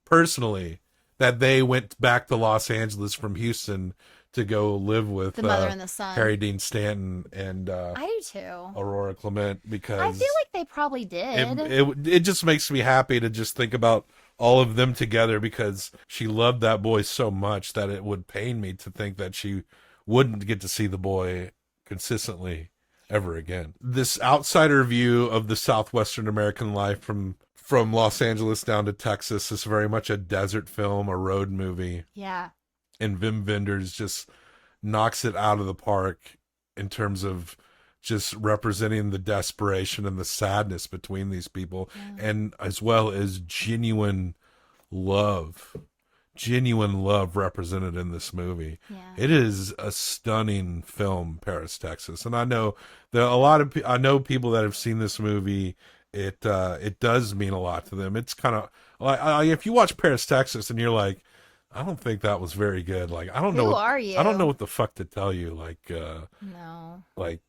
[SPEAKER 1] personally that they went back to Los Angeles from Houston to go live with
[SPEAKER 2] the mother and the son,
[SPEAKER 1] Harry Dean Stanton and
[SPEAKER 2] I do too,
[SPEAKER 1] Aurora Clement, because
[SPEAKER 2] I feel like they probably did.
[SPEAKER 1] It just makes me happy to just think about all of them together, because she loved that boy so much that it would pain me to think that she wouldn't get to see the boy consistently ever again. This outsider view of the Southwestern American life from Los Angeles down to Texas is very much a desert film, a road movie.
[SPEAKER 2] Yeah.
[SPEAKER 1] And Wim Wenders just knocks it out of the park in terms of just representing the desperation and the sadness between these people, and as well as genuine love represented in this movie. Yeah. It is a stunning film, Paris, Texas. And I know there are I know people that have seen this movie. It does mean a lot to them. It's kind of like, if you watch Paris, Texas, and you're like, I don't think that was very good. Like, I don't know.
[SPEAKER 2] Who are you?
[SPEAKER 1] I don't know what the fuck to tell you. Like,
[SPEAKER 2] no.
[SPEAKER 1] Like,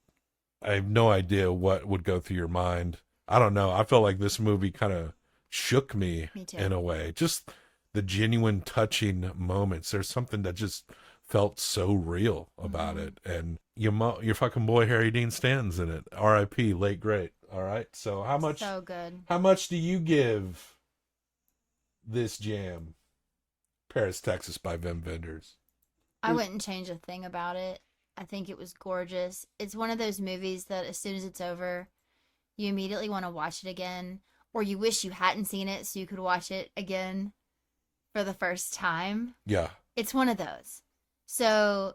[SPEAKER 1] I have no idea what would go through your mind. I don't know. I felt like this movie kind of shook me in a way. Just the genuine touching moments. There's something that just felt so real about it. And your fucking boy Harry Dean Stanton's in it. R.I.P. Late great. All right. So how much?
[SPEAKER 2] So good.
[SPEAKER 1] How much do you give this jam? Paris, Texas by Wim Wenders.
[SPEAKER 2] I wouldn't change a thing about it. I think it was gorgeous. It's one of those movies that as soon as it's over, you immediately want to watch it again, or you wish you hadn't seen it so you could watch it again for the first time.
[SPEAKER 1] Yeah.
[SPEAKER 2] It's one of those. So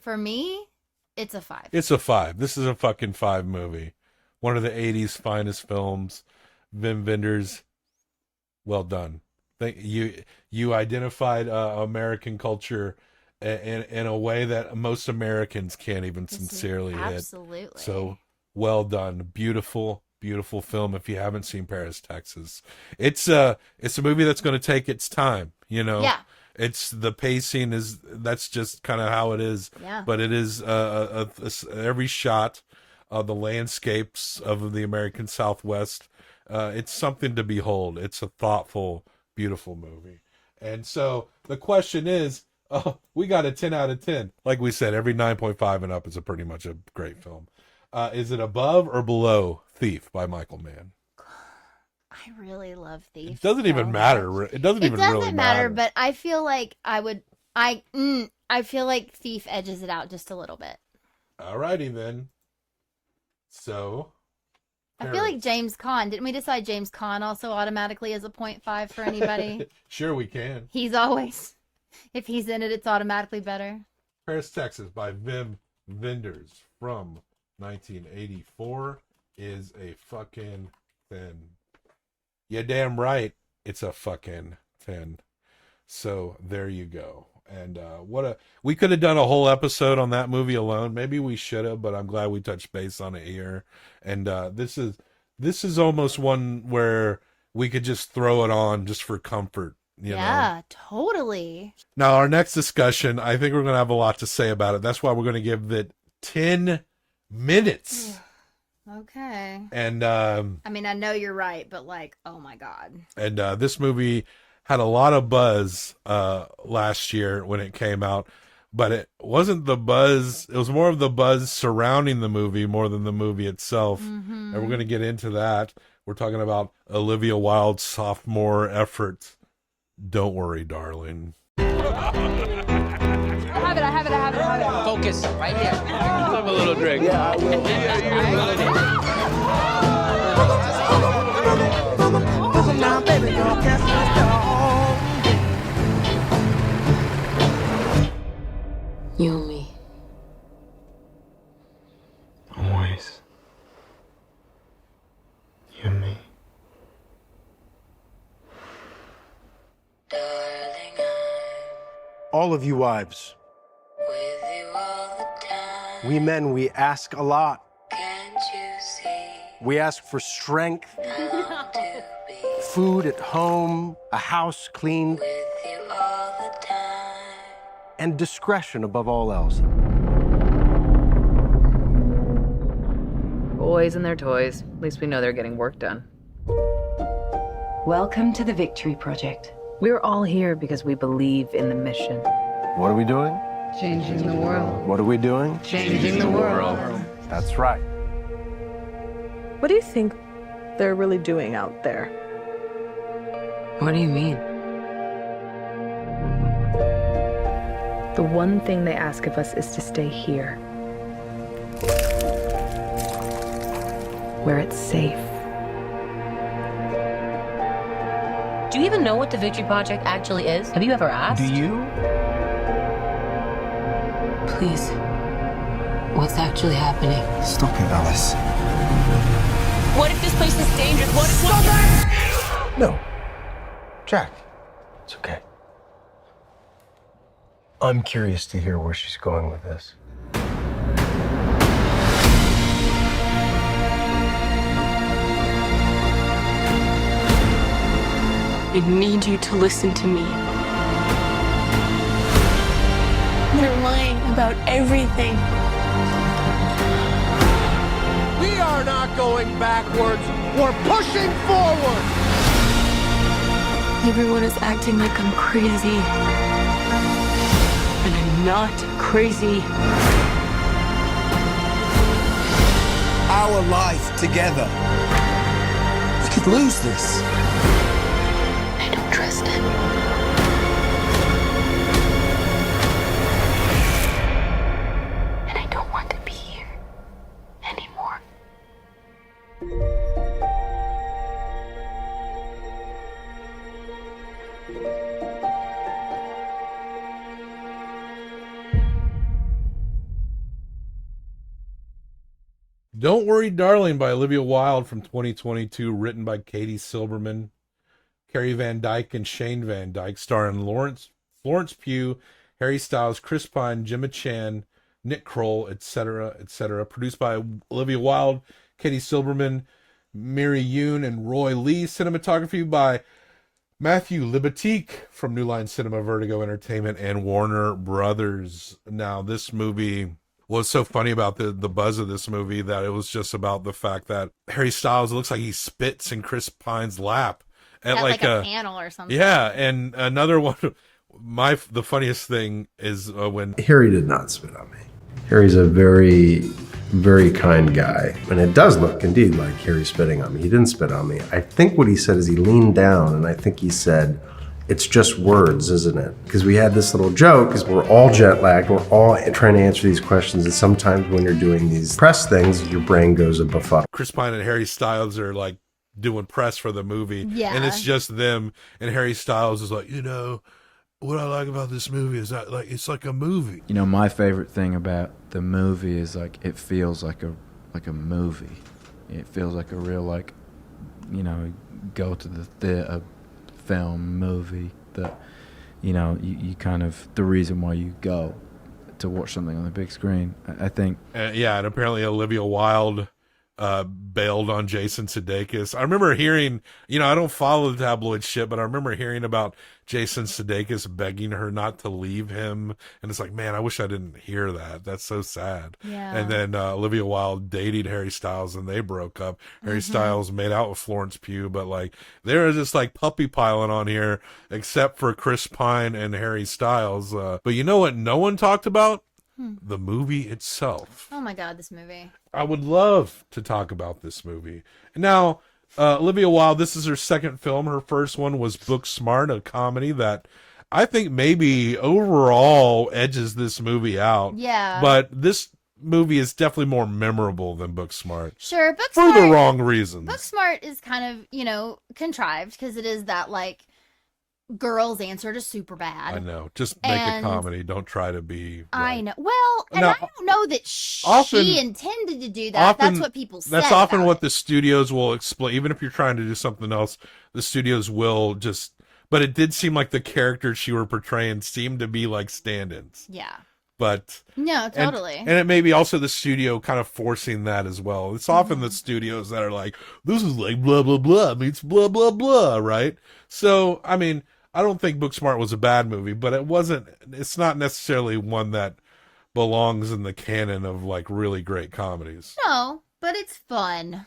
[SPEAKER 2] for me, it's a 5.
[SPEAKER 1] It's a 5. This is a fucking 5 movie. One of the 80s finest films. Wim Wenders, well done. You identified American culture in a way that most Americans can't even sincerely hit.
[SPEAKER 2] Absolutely.
[SPEAKER 1] So well done. Beautiful, beautiful film. If you haven't seen Paris, Texas, it's a movie that's going to take its time.
[SPEAKER 2] Yeah.
[SPEAKER 1] It's the pacing that's just kind of how it is.
[SPEAKER 2] Yeah.
[SPEAKER 1] But it is every shot of the landscapes of the American Southwest. It's something to behold. It's a thoughtful, beautiful movie. And so the question is, we got a 10 out of 10. Like we said, every 9.5 and up is pretty much a great film. Is it above or below Thief by Michael Mann?
[SPEAKER 2] I really love Thief.
[SPEAKER 1] It doesn't even matter. It doesn't really matter.
[SPEAKER 2] But I feel like I feel like Thief edges it out just a little bit.
[SPEAKER 1] Alrighty then. So
[SPEAKER 2] I feel like James Caan. Didn't we decide James Caan also automatically is a 0.5 for anybody?
[SPEAKER 1] Sure, we can.
[SPEAKER 2] He's always, if he's in it, it's automatically better.
[SPEAKER 1] Paris, Texas by Wim Wenders from 1984 is a fucking 10. Yeah, damn right. It's a fucking 10. So there you go. And we could have done a whole episode on that movie alone. Maybe we should have, but I'm glad we touched base on it here. And this is almost one where we could just throw it on just for comfort. You know?
[SPEAKER 2] Totally.
[SPEAKER 1] Now our next discussion, I think we're going to have a lot to say about it. That's why we're going to give it 10 minutes.
[SPEAKER 2] Okay.
[SPEAKER 1] And
[SPEAKER 2] I mean, I know you're right, but like, oh my God.
[SPEAKER 1] And this movie had a lot of buzz last year when it came out, but it wasn't the buzz. It was more of the buzz surrounding the movie more than the movie itself. And we're going to get into that. We're talking about Olivia Wilde's sophomore effort. Don't worry, darling.
[SPEAKER 7] I have it. Focus, right here. Let's have a little drink. Yeah, I will.
[SPEAKER 4] Now, baby, girl, catch my
[SPEAKER 19] You and me.
[SPEAKER 17] Always. You and me.
[SPEAKER 22] All of you wives. We men, we ask a lot. We ask for strength, food at home, a house cleaned, and discretion above all else.
[SPEAKER 23] Boys and their toys. At least we know they're getting work done.
[SPEAKER 24] Welcome to the Victory Project.
[SPEAKER 23] We're all here because we believe in the mission.
[SPEAKER 22] What are we doing?
[SPEAKER 23] Changing the world.
[SPEAKER 22] What are we doing?
[SPEAKER 23] Changing the world.
[SPEAKER 22] That's right.
[SPEAKER 25] What do you think they're really doing out there?
[SPEAKER 23] What do you mean? The one thing they ask of us is to stay here. Where it's safe.
[SPEAKER 26] Do you even know what the Victory Project actually is? Have you ever asked?
[SPEAKER 22] Do you?
[SPEAKER 26] Please. What's actually happening?
[SPEAKER 22] Stop it, Alice.
[SPEAKER 26] What if this place is dangerous? What if...
[SPEAKER 22] Stop it! No. Jack, it's okay. I'm curious to hear where she's going with this.
[SPEAKER 26] I need you to listen to me. They're lying about everything.
[SPEAKER 4] We are not going backwards. We're pushing forward.
[SPEAKER 26] Everyone is acting like I'm crazy. And I'm not crazy.
[SPEAKER 22] Our life together. We could lose this.
[SPEAKER 26] I don't trust him. And I don't want to be here anymore.
[SPEAKER 1] Don't Worry, Darling by Olivia Wilde from 2022, written by Katie Silberman, Carrie Van Dyke, and Shane Van Dyke, starring Florence Pugh, Harry Styles, Chris Pine, Gemma Chan, Nick Kroll, etc., etc. Produced by Olivia Wilde, Katie Silberman, Miri Yoon, and Roy Lee. Cinematography by Matthew Libatique from New Line Cinema, Vertigo Entertainment, and Warner Brothers. Now, this movie... what's so funny about the buzz of this movie that it was just about the fact that Harry Styles, it looks like he spits in Chris Pine's lap at like a
[SPEAKER 2] panel or something.
[SPEAKER 1] Yeah, and another one, the funniest thing is when
[SPEAKER 22] Harry did not spit on me. Harry's a very, very kind guy, and it does look indeed like Harry spitting on me. He didn't spit on me. I think what he said is he leaned down, and I think he said, "It's just words, isn't it?" Because we had this little joke, because we're all jet lagged, we're all trying to answer these questions, and sometimes when you're doing these press things, your brain goes a befuddle.
[SPEAKER 1] Chris Pine and Harry Styles are like doing press for the movie,
[SPEAKER 2] Yeah.
[SPEAKER 1] and it's just them, and Harry Styles is like, what I like about this movie is that it's like a movie.
[SPEAKER 27] My favorite thing about the movie is it feels like a movie. It feels like a real go to the theater film movie that you kind of the reason why you go to watch something on the big screen. I think
[SPEAKER 1] and apparently Olivia Wilde bailed on Jason Sudeikis. I remember hearing, I don't follow the tabloid shit, but I remember hearing about Jason Sudeikis begging her not to leave him. And it's like, man, I wish I didn't hear that. That's so sad.
[SPEAKER 2] Yeah.
[SPEAKER 1] And then Olivia Wilde dated Harry Styles and they broke up. Harry Styles made out with Florence Pugh, but like they're just like puppy piling on here, except for Chris Pine and Harry Styles. But you know what no one talked about? The movie itself.
[SPEAKER 2] Oh my God, this movie.
[SPEAKER 1] I would love to talk about this movie. Now, Olivia Wilde, this is her second film. Her first one was Booksmart, a comedy that I think maybe overall edges this movie out.
[SPEAKER 2] Yeah.
[SPEAKER 1] But this movie is definitely more memorable than Booksmart.
[SPEAKER 2] Sure, Booksmart.
[SPEAKER 1] For the wrong reasons.
[SPEAKER 2] Booksmart is kind of, contrived because it is that, like, girls answer to Superbad.
[SPEAKER 1] I know. Just make a comedy. Don't try to be. Right.
[SPEAKER 2] I know. Well, and
[SPEAKER 1] now,
[SPEAKER 2] I don't know that she intended to do that.
[SPEAKER 1] Often,
[SPEAKER 2] that's what people say.
[SPEAKER 1] That's often what the studios will explain. Even if you're trying to do something else, the studios will just. But it did seem like the characters she were portraying seemed to be like stand-ins.
[SPEAKER 2] Yeah.
[SPEAKER 1] But
[SPEAKER 2] no, totally.
[SPEAKER 1] And it may be also the studio kind of forcing that as well. It's often the studios that are like, this is like blah, blah, blah meets blah, blah, blah, right? So, I mean, I don't think Booksmart was a bad movie, but it's not necessarily one that belongs in the canon of like really great comedies.
[SPEAKER 2] No, but it's fun.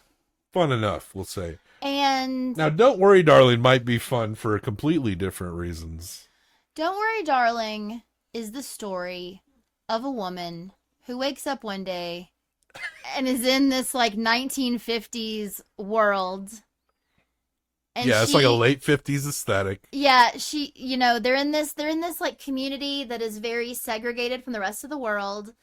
[SPEAKER 1] Fun enough, we'll say.
[SPEAKER 2] And
[SPEAKER 1] now, Don't Worry, Darling might be fun for completely different reasons.
[SPEAKER 2] Don't Worry, Darling is the story of a woman who wakes up one day and is in this like 1950s world. And
[SPEAKER 1] yeah, it's like a late 50s aesthetic.
[SPEAKER 2] Yeah, they're in this like community that is very segregated from the rest of the world.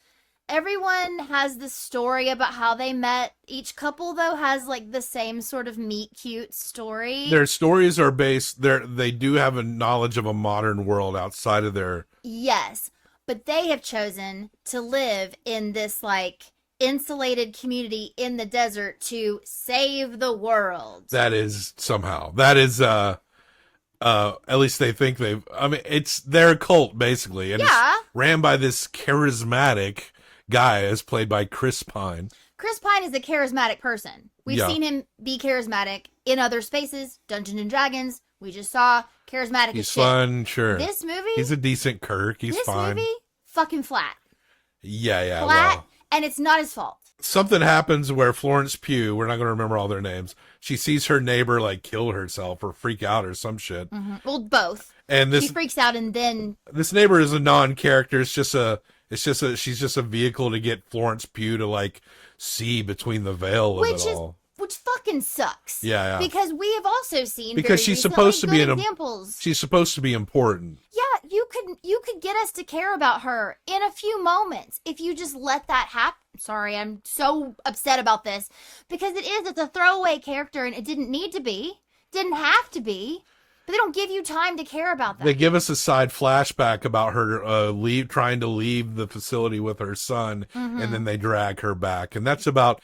[SPEAKER 2] Everyone has this story about how they met. Each couple, though, has like the same sort of meet cute story.
[SPEAKER 1] Their stories are based, they do have a knowledge of a modern world outside of their...
[SPEAKER 2] Yes, but they have chosen to live in this like insulated community in the desert to save the world.
[SPEAKER 1] That is at least they think it's their cult basically, and it's ran by this charismatic guy as played by Chris Pine.
[SPEAKER 2] Chris Pine is a charismatic person. We've seen him be charismatic in other spaces, Dungeons and Dragons. We just saw charismatic.
[SPEAKER 1] He's fun, sure.
[SPEAKER 2] This movie,
[SPEAKER 1] he's a decent Kirk. He's fine.
[SPEAKER 2] This movie, fucking flat.
[SPEAKER 1] Yeah,
[SPEAKER 2] flat, and it's not his fault.
[SPEAKER 1] Something happens where Florence Pugh, we're not going to remember all their names, she sees her neighbor like kill herself or freak out or some shit.
[SPEAKER 2] Mm-hmm. Well, both.
[SPEAKER 1] And
[SPEAKER 2] she freaks out, and then
[SPEAKER 1] this neighbor is a non-character. She's just a vehicle to get Florence Pugh to like see between the veil of it all.
[SPEAKER 2] Which fucking sucks.
[SPEAKER 1] Yeah.
[SPEAKER 2] Because we have also seen
[SPEAKER 1] because she's supposed to be
[SPEAKER 2] examples.
[SPEAKER 1] She's supposed to be important.
[SPEAKER 2] Yeah, you could get us to care about her in a few moments if you just let that happen. Sorry, I'm so upset about this because it's a throwaway character and it didn't need to be, didn't have to be. But they don't give you time to care about that.
[SPEAKER 1] They give us a side flashback about her trying to leave the facility with her son, and then they drag her back, and that's about.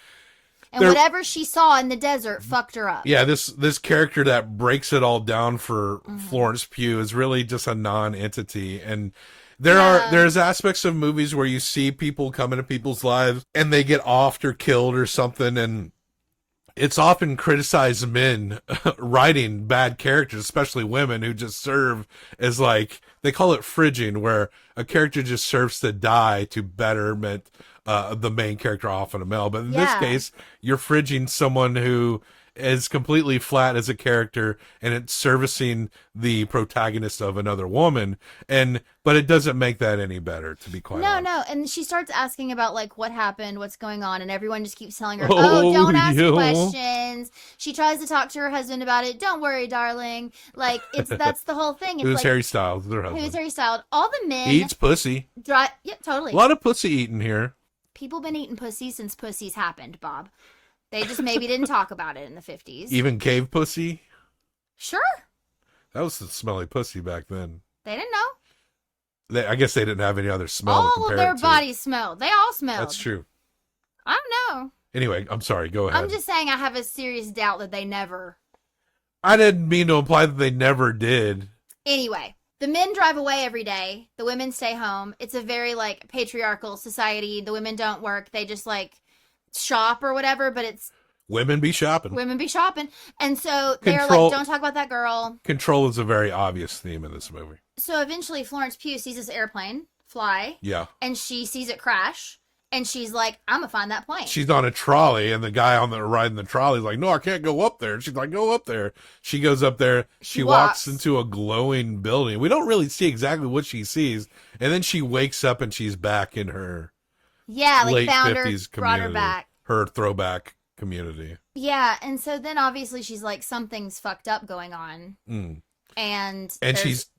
[SPEAKER 2] And whatever she saw in the desert fucked her up.
[SPEAKER 1] Yeah, this character that breaks it all down for Florence Pugh is really just a non-entity, and there's aspects of movies where you see people come into people's lives and they get offed or killed or something, and it's often criticized men writing bad characters, especially women who just serve as like, they call it fridging, where a character just serves to die to betterment the main character, often a male. But in this case, you're fridging someone who is completely flat as a character and it's servicing the protagonist of another woman, but it doesn't make that any better, to be quite honest.
[SPEAKER 2] No, and she starts asking about like what happened, what's going on, and everyone just keeps telling her, don't ask questions. She tries to talk to her husband about it. Don't worry, darling. Like that's the whole thing. It's
[SPEAKER 1] Who's
[SPEAKER 2] like,
[SPEAKER 1] Harry Styles? Their husband.
[SPEAKER 2] Who's Harry Styles? All the men
[SPEAKER 1] eats pussy.
[SPEAKER 2] Yeah, totally.
[SPEAKER 1] A lot of pussy eating here.
[SPEAKER 2] People been eating pussy since pussies happened, Bob. They just maybe didn't talk about it in the 50s.
[SPEAKER 1] Even cave pussy?
[SPEAKER 2] Sure.
[SPEAKER 1] That was the smelly pussy back then.
[SPEAKER 2] They didn't know.
[SPEAKER 1] I guess they didn't have any other smell.
[SPEAKER 2] All of their bodies smelled. They all smelled.
[SPEAKER 1] That's true.
[SPEAKER 2] I don't know.
[SPEAKER 1] Anyway, I'm sorry. Go ahead.
[SPEAKER 2] I'm just saying I have a serious doubt that they never.
[SPEAKER 1] I didn't mean to imply that they never did.
[SPEAKER 2] Anyway, the men drive away every day. The women stay home. It's a very like patriarchal society. The women don't work. They just like shop or whatever, but it's
[SPEAKER 1] Women be shopping.
[SPEAKER 2] women be shopping. And so they're
[SPEAKER 1] Control-
[SPEAKER 2] like, don't talk about that girl.
[SPEAKER 1] Control is a very obvious theme in this movie.
[SPEAKER 2] So eventually Florence Pugh sees this airplane fly.
[SPEAKER 1] Yeah.
[SPEAKER 2] And she sees it crash. And she's like, I'm going to find that plane.
[SPEAKER 1] She's on a trolley, and the guy on the riding the trolley is like, no, I can't go up there. She's like, go up there. She goes up there. She walks into a glowing building. We don't really see exactly what she sees. And then she wakes up, and she's back in her late
[SPEAKER 2] found her,
[SPEAKER 1] 50s
[SPEAKER 2] brought her
[SPEAKER 1] community.
[SPEAKER 2] back.
[SPEAKER 1] Her throwback community.
[SPEAKER 2] Yeah, and so then obviously she's like, something's fucked up going on.
[SPEAKER 1] Mm.
[SPEAKER 2] And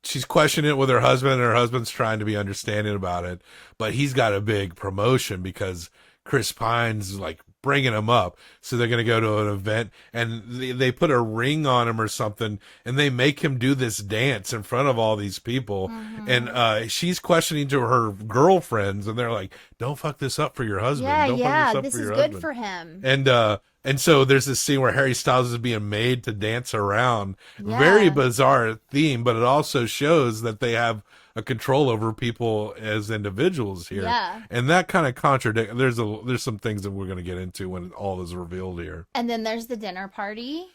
[SPEAKER 1] she's questioning it with her husband, and her husband's trying to be understanding about it, but he's got a big promotion because Chris Pine's like bringing him up, so they're gonna go to an event, and they put a ring on him or something, and they make him do this dance in front of all these people, and she's questioning to her girlfriends, and they're like, "Don't fuck this up for your husband. Don't fuck
[SPEAKER 2] this
[SPEAKER 1] for
[SPEAKER 2] is
[SPEAKER 1] your
[SPEAKER 2] good
[SPEAKER 1] husband."
[SPEAKER 2] for him.
[SPEAKER 1] And so there's this scene where Harry Styles is being made to dance around.
[SPEAKER 2] Yeah.
[SPEAKER 1] Very bizarre theme, but it also shows that they have a control over people as individuals here.
[SPEAKER 2] Yeah.
[SPEAKER 1] And that kind of contradict. There's some things that we're going to get into when all is revealed here.
[SPEAKER 2] And then there's the dinner party.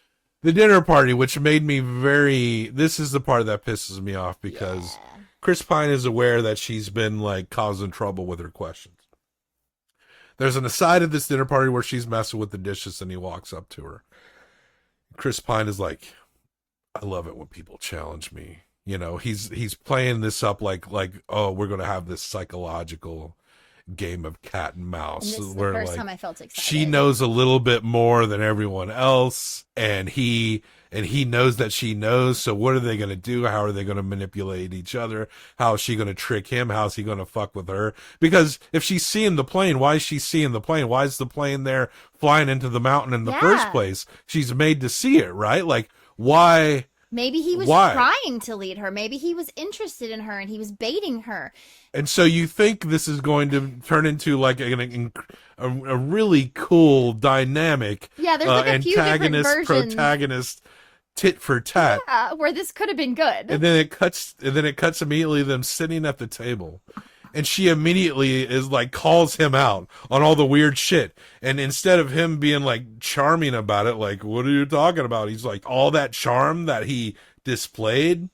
[SPEAKER 1] The dinner party, which made me this is the part that pisses me off because Chris Pine is aware that she's been like causing trouble with her questions. There's an aside at this dinner party where she's messing with the dishes, and he walks up to her. Chris Pine is like, I love it when people challenge me. You know, he's playing this up like, oh, we're going to have this psychological game of cat and mouse.
[SPEAKER 2] And this is the
[SPEAKER 1] where,
[SPEAKER 2] first
[SPEAKER 1] like,
[SPEAKER 2] time I felt excited.
[SPEAKER 1] she knows a little bit more than everyone else, and he knows that she knows. So what are they going to do? How are they going to manipulate each other? How is she going to trick him? How's he going to fuck with her? Because if she's seeing the plane, why is she seeing the plane? Why is the plane there flying into the mountain in the first place? She's made to see it, right? Like, why?
[SPEAKER 2] Maybe he was trying to lead her. Maybe he was interested in her and he was baiting her.
[SPEAKER 1] And so you think this is going to turn into like a really cool dynamic,
[SPEAKER 2] there's like a few different versions.
[SPEAKER 1] Protagonist, tit for tat.
[SPEAKER 2] Yeah, where this could have been good.
[SPEAKER 1] And then it cuts immediately them sitting at the table. And she immediately is like calls him out on all the weird shit. And instead of him being like charming about it, like, what are you talking about? He's like, all that charm that he displayed,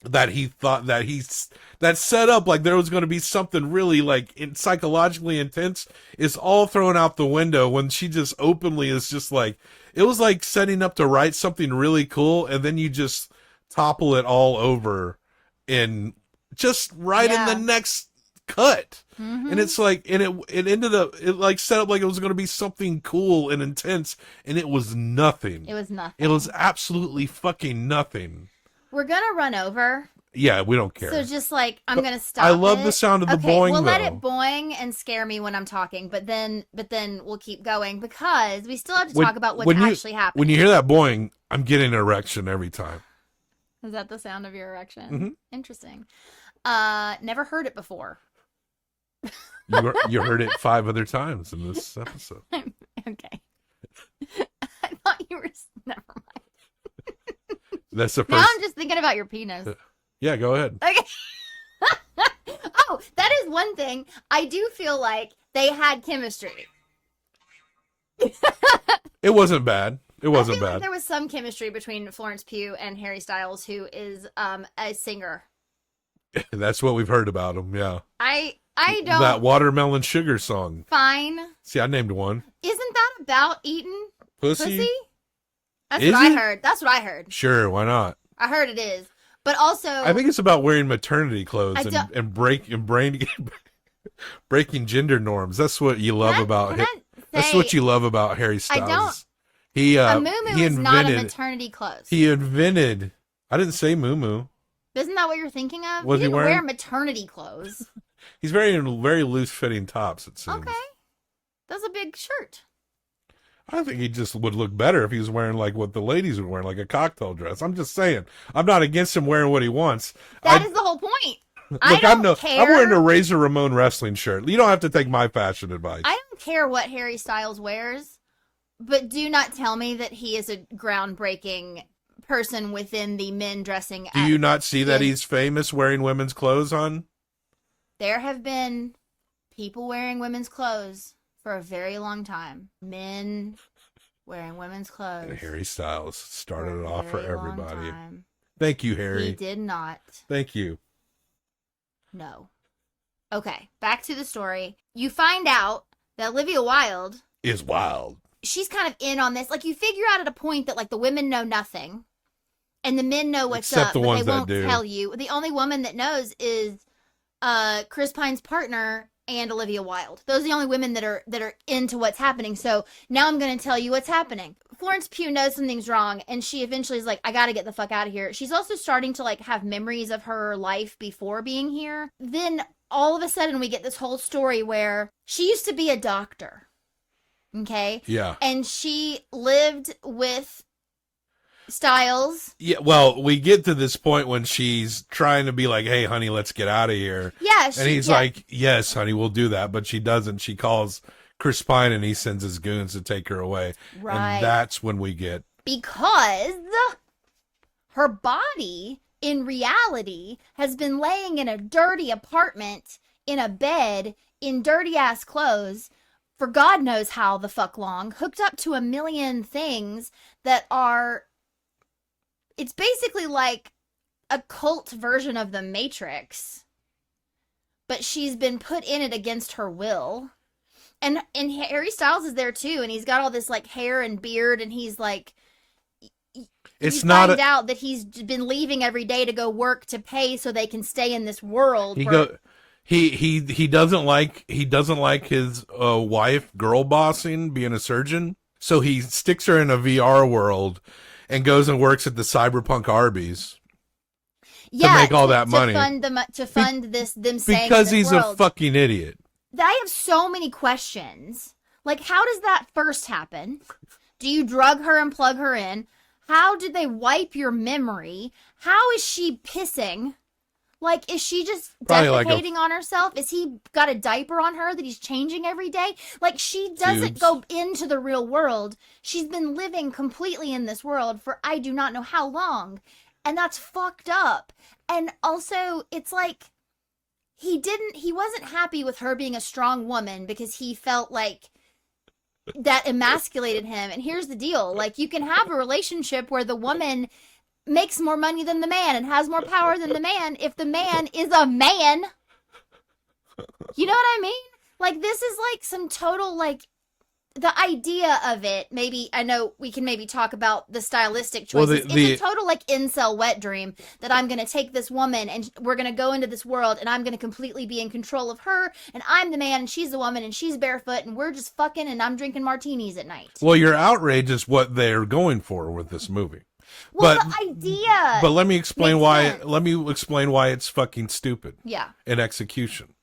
[SPEAKER 1] that he thought that set up like there was going to be something really like psychologically intense, is all thrown out the window when she just openly is just like, it was like setting up to write something really cool, and then you just topple it all over in just in the next cut. And it's like, and it ended up, it like set up like it was going to be something cool and intense, and it was nothing.
[SPEAKER 2] It was nothing.
[SPEAKER 1] It was absolutely fucking nothing.
[SPEAKER 2] We're gonna run over.
[SPEAKER 1] Yeah, we don't care.
[SPEAKER 2] So just like, I'm gonna stop.
[SPEAKER 1] I love the sound of the boing,
[SPEAKER 2] we'll
[SPEAKER 1] though.
[SPEAKER 2] let it boing and scare me when I'm talking, but then we'll keep going because we still have to talk about what's actually happening.
[SPEAKER 1] When you hear that boing, I'm getting an erection every time.
[SPEAKER 2] Is that the sound of your erection?
[SPEAKER 1] Mm-hmm.
[SPEAKER 2] Interesting. Never heard it before.
[SPEAKER 1] You heard it 5 other times in this episode.
[SPEAKER 2] Okay. I thought you were. Never mind.
[SPEAKER 1] That's the first.
[SPEAKER 2] Now I'm just thinking about your penis.
[SPEAKER 1] Yeah, go ahead.
[SPEAKER 2] Okay. Oh, that is one thing. I do feel like they had chemistry.
[SPEAKER 1] It wasn't bad. It wasn't bad.
[SPEAKER 2] Like there was some chemistry between Florence Pugh and Harry Styles, who is a singer.
[SPEAKER 1] That's what we've heard about him. Yeah.
[SPEAKER 2] I don't.
[SPEAKER 1] That Watermelon Sugar song.
[SPEAKER 2] Fine.
[SPEAKER 1] See, I named one.
[SPEAKER 2] Isn't that about eating
[SPEAKER 1] pussy?
[SPEAKER 2] That's what I heard. That's what I heard.
[SPEAKER 1] Sure, why not?
[SPEAKER 2] I heard it is. But also,
[SPEAKER 1] I think it's about wearing maternity clothes and breaking gender norms. That's what you love about him. That's what you love about Harry Styles.
[SPEAKER 2] A muumuu is not a maternity clothes.
[SPEAKER 1] He invented. I didn't say muumuu.
[SPEAKER 2] Isn't that what you're thinking of?
[SPEAKER 1] Was
[SPEAKER 2] he didn't
[SPEAKER 1] he
[SPEAKER 2] wear maternity clothes.
[SPEAKER 1] He's very loose fitting tops, it seems.
[SPEAKER 2] Okay. That's a big shirt.
[SPEAKER 1] I think he just would look better if he was wearing like what the ladies would wear, like a cocktail dress. I'm just saying. I'm not against him wearing what he wants.
[SPEAKER 2] That is the whole point.
[SPEAKER 1] Look,
[SPEAKER 2] I don't care.
[SPEAKER 1] I'm wearing a Razor Ramon wrestling shirt. You don't have to take my fashion advice.
[SPEAKER 2] I don't care what Harry Styles wears, but do not tell me that he is a groundbreaking person within the men dressing.
[SPEAKER 1] Do you not see that he's famous wearing women's clothes on?
[SPEAKER 2] There have been people wearing women's clothes for a very long time. Men wearing women's clothes.
[SPEAKER 1] And Harry Styles started it off for
[SPEAKER 2] very long
[SPEAKER 1] everybody.
[SPEAKER 2] time.
[SPEAKER 1] Thank you, Harry.
[SPEAKER 2] He did not.
[SPEAKER 1] Thank you.
[SPEAKER 2] No. Okay, back to the story. You find out that Olivia Wilde
[SPEAKER 1] is wild.
[SPEAKER 2] She's kind of in on this. Like, you figure out at a point that, like, the women know nothing. And the men know what's
[SPEAKER 1] Except
[SPEAKER 2] up,
[SPEAKER 1] the
[SPEAKER 2] but
[SPEAKER 1] ones
[SPEAKER 2] they
[SPEAKER 1] that
[SPEAKER 2] won't
[SPEAKER 1] do.
[SPEAKER 2] tell you. The only woman that knows is Chris Pine's partner and Olivia Wilde. Those are the only women that are into what's happening. So now I'm going to tell you what's happening. Florence Pugh knows something's wrong, and she eventually is like, I got to get the fuck out of here. She's also starting to, like, have memories of her life before being here. Then all of a sudden we get this whole story where she used to be a doctor. Okay?
[SPEAKER 1] Yeah.
[SPEAKER 2] And she lived with Styles.
[SPEAKER 1] Yeah, well, we get to this point when she's trying to be like, hey, honey, let's get out of here.
[SPEAKER 2] Yeah.
[SPEAKER 1] And he's like, yes, honey, we'll do that. But she doesn't. She calls Chris Pine and he sends his goons to take her away.
[SPEAKER 2] Right.
[SPEAKER 1] And that's when we get...
[SPEAKER 2] Because her body, in reality, has been laying in a dirty apartment, in a bed, in dirty-ass clothes, for God knows how the fuck long, hooked up to a million things that are... It's basically like a cult version of the Matrix, but she's been put in it against her will. And Harry Styles is there too, and he's got all this like hair and beard, and he's like,
[SPEAKER 1] It's
[SPEAKER 2] you
[SPEAKER 1] not
[SPEAKER 2] find out that he's been leaving every day to go work to pay so they can stay in this world.
[SPEAKER 1] He doesn't like his wife girl bossing, being a surgeon, so he sticks her in a VR world and goes and works at the Cyberpunk Arby's to make all that money.
[SPEAKER 2] To fund this, them staying
[SPEAKER 1] Because
[SPEAKER 2] in this
[SPEAKER 1] he's
[SPEAKER 2] world.
[SPEAKER 1] a fucking idiot.
[SPEAKER 2] I have so many questions. Like, how does that first happen? Do you drug her and plug her in? How did they wipe your memory? How is she pissing? Like, is she just
[SPEAKER 1] Probably like
[SPEAKER 2] defecating on herself? Is he got a diaper on her that he's changing every day? Like, she doesn't go into the real world. She's been living completely in this world for I do not know how long. And that's fucked up. And also, it's like, he wasn't happy with her being a strong woman because he felt like that emasculated him. And here's the deal. Like, you can have a relationship where the woman makes more money than the man and has more power than the man if the man is a man. You know what I mean? Like, this is like some total, like, the idea of it, maybe, I know we can maybe talk about the stylistic choices.
[SPEAKER 1] Well,
[SPEAKER 2] it's a total, like, incel wet dream that I'm going to take this woman and we're going to go into this world and I'm going to completely be in control of her and I'm the man and she's the woman and she's barefoot and we're just fucking and I'm drinking martinis at night.
[SPEAKER 1] Well, your outrage is what they're going for with this movie.
[SPEAKER 2] Well, the idea.
[SPEAKER 1] But let me explain why.
[SPEAKER 2] sense.
[SPEAKER 1] Let me explain why it's fucking stupid.
[SPEAKER 2] Yeah.
[SPEAKER 1] In execution.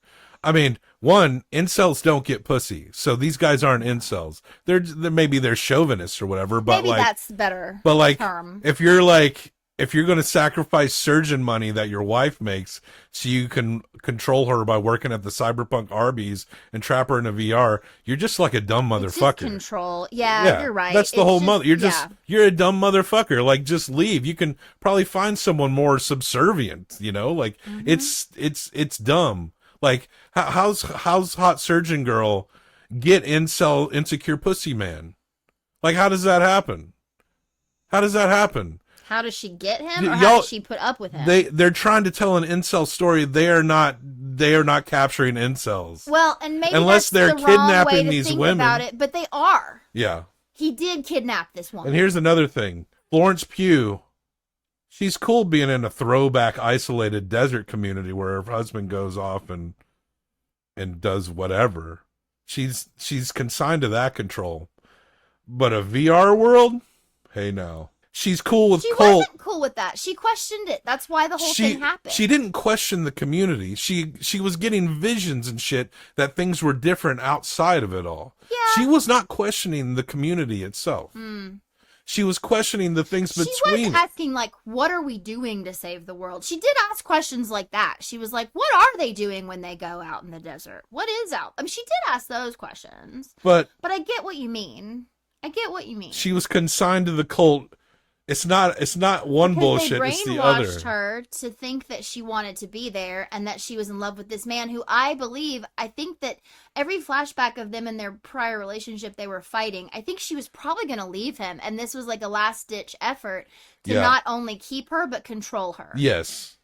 [SPEAKER 1] I mean, one, incels don't get pussy, so these guys aren't incels. They're maybe they're chauvinists or whatever, but
[SPEAKER 2] Maybe
[SPEAKER 1] like
[SPEAKER 2] that's better.
[SPEAKER 1] But like,
[SPEAKER 2] term.
[SPEAKER 1] if you're going to sacrifice surgeon money that your wife makes so you can control her by working at the Cyberpunk Arby's and trap her in a VR, you're just like a dumb motherfucker.
[SPEAKER 2] Control. Yeah, you're right.
[SPEAKER 1] That's the
[SPEAKER 2] It's
[SPEAKER 1] whole
[SPEAKER 2] just-
[SPEAKER 1] mother. You're
[SPEAKER 2] yeah.
[SPEAKER 1] you're a dumb motherfucker. Like, just leave. You can probably find someone more subservient. You know, like it's dumb. Like, how's hot surgeon girl get incel insecure pussy man? Like, how does that happen? How does that happen?
[SPEAKER 2] How does she get him, or
[SPEAKER 1] Y'all-
[SPEAKER 2] how does she put up with him?
[SPEAKER 1] They're trying to tell an incel story. They are not capturing incels.
[SPEAKER 2] Well, and maybe
[SPEAKER 1] Unless
[SPEAKER 2] that's
[SPEAKER 1] they're
[SPEAKER 2] the wrong
[SPEAKER 1] kidnapping
[SPEAKER 2] way to
[SPEAKER 1] these
[SPEAKER 2] think
[SPEAKER 1] women.
[SPEAKER 2] about it, but they are.
[SPEAKER 1] Yeah.
[SPEAKER 2] He did kidnap this woman.
[SPEAKER 1] And here's another thing. Florence Pugh, she's cool being in a throwback isolated desert community where her husband goes off and does whatever. She's consigned to that control. But a VR world? Hey, no. She's cool with
[SPEAKER 2] She
[SPEAKER 1] cult.
[SPEAKER 2] wasn't cool with that. She questioned it. That's why the whole thing happened.
[SPEAKER 1] She didn't question the community. She was getting visions and shit that things were different outside of it all.
[SPEAKER 2] Yeah.
[SPEAKER 1] She was not questioning the community itself. She was questioning the things
[SPEAKER 2] She
[SPEAKER 1] between
[SPEAKER 2] was asking, like, what are we doing to save the world? She did ask questions like that. She was like, what are they doing when they go out in the desert? What is out? I mean, she did ask those questions.
[SPEAKER 1] But
[SPEAKER 2] I get what you mean. I get what you mean.
[SPEAKER 1] she was consigned to the cult It's not one
[SPEAKER 2] because
[SPEAKER 1] bullshit,
[SPEAKER 2] they
[SPEAKER 1] it's the
[SPEAKER 2] brainwashed
[SPEAKER 1] other.
[SPEAKER 2] her to think that she wanted to be there and that she was in love with this man who I think that every flashback of them in their prior relationship they were fighting, I think she was probably going to leave him, and this was like a last ditch effort to not only keep her but control her.
[SPEAKER 1] Yes.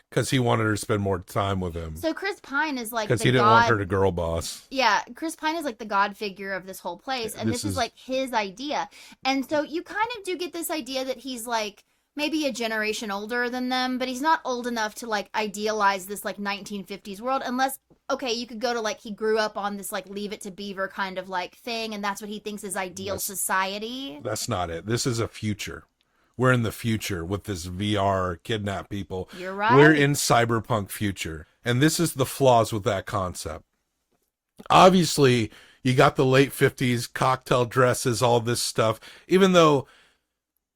[SPEAKER 1] Because he wanted her to spend more time with him.
[SPEAKER 2] So Chris Pine is like
[SPEAKER 1] because he didn't want her to girl boss.
[SPEAKER 2] Yeah, Chris Pine is like the god figure of this whole place, and this is like his idea. And so you kind of do get this idea that he's like maybe a generation older than them, but he's not old enough to like idealize this like 1950s world, unless, okay, you could go to like he grew up on this like Leave It to Beaver kind of like thing, and that's what he thinks is ideal society.
[SPEAKER 1] That's not it. This is a future. We're in the future with this VR kidnap people.
[SPEAKER 2] You're right.
[SPEAKER 1] We're in cyberpunk future. And this is the flaws with that concept. Obviously, you got the late 50s, cocktail dresses, all this stuff. Even though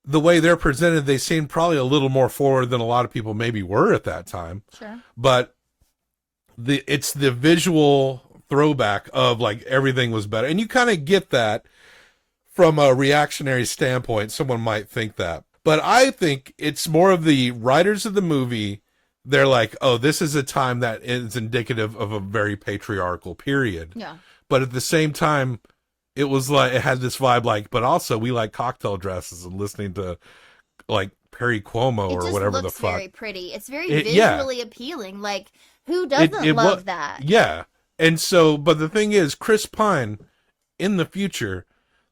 [SPEAKER 1] the way they're presented, they seem probably a little more forward than a lot of people maybe were at that time.
[SPEAKER 2] Sure.
[SPEAKER 1] But it's the visual throwback of like everything was better. And you kind of get that from a reactionary standpoint. Someone might think that. But I think it's more of the writers of the movie. They're like, oh, this is a time that is indicative of a very patriarchal period.
[SPEAKER 2] Yeah.
[SPEAKER 1] But at the same time, it was like, it had this vibe like, but also we like cocktail dresses and listening to like Perry Como or whatever the fuck.
[SPEAKER 2] It just looks very pretty. It's very visually appealing. Like, who doesn't love that?
[SPEAKER 1] Yeah. And so, but the thing is, Chris Pine in the future,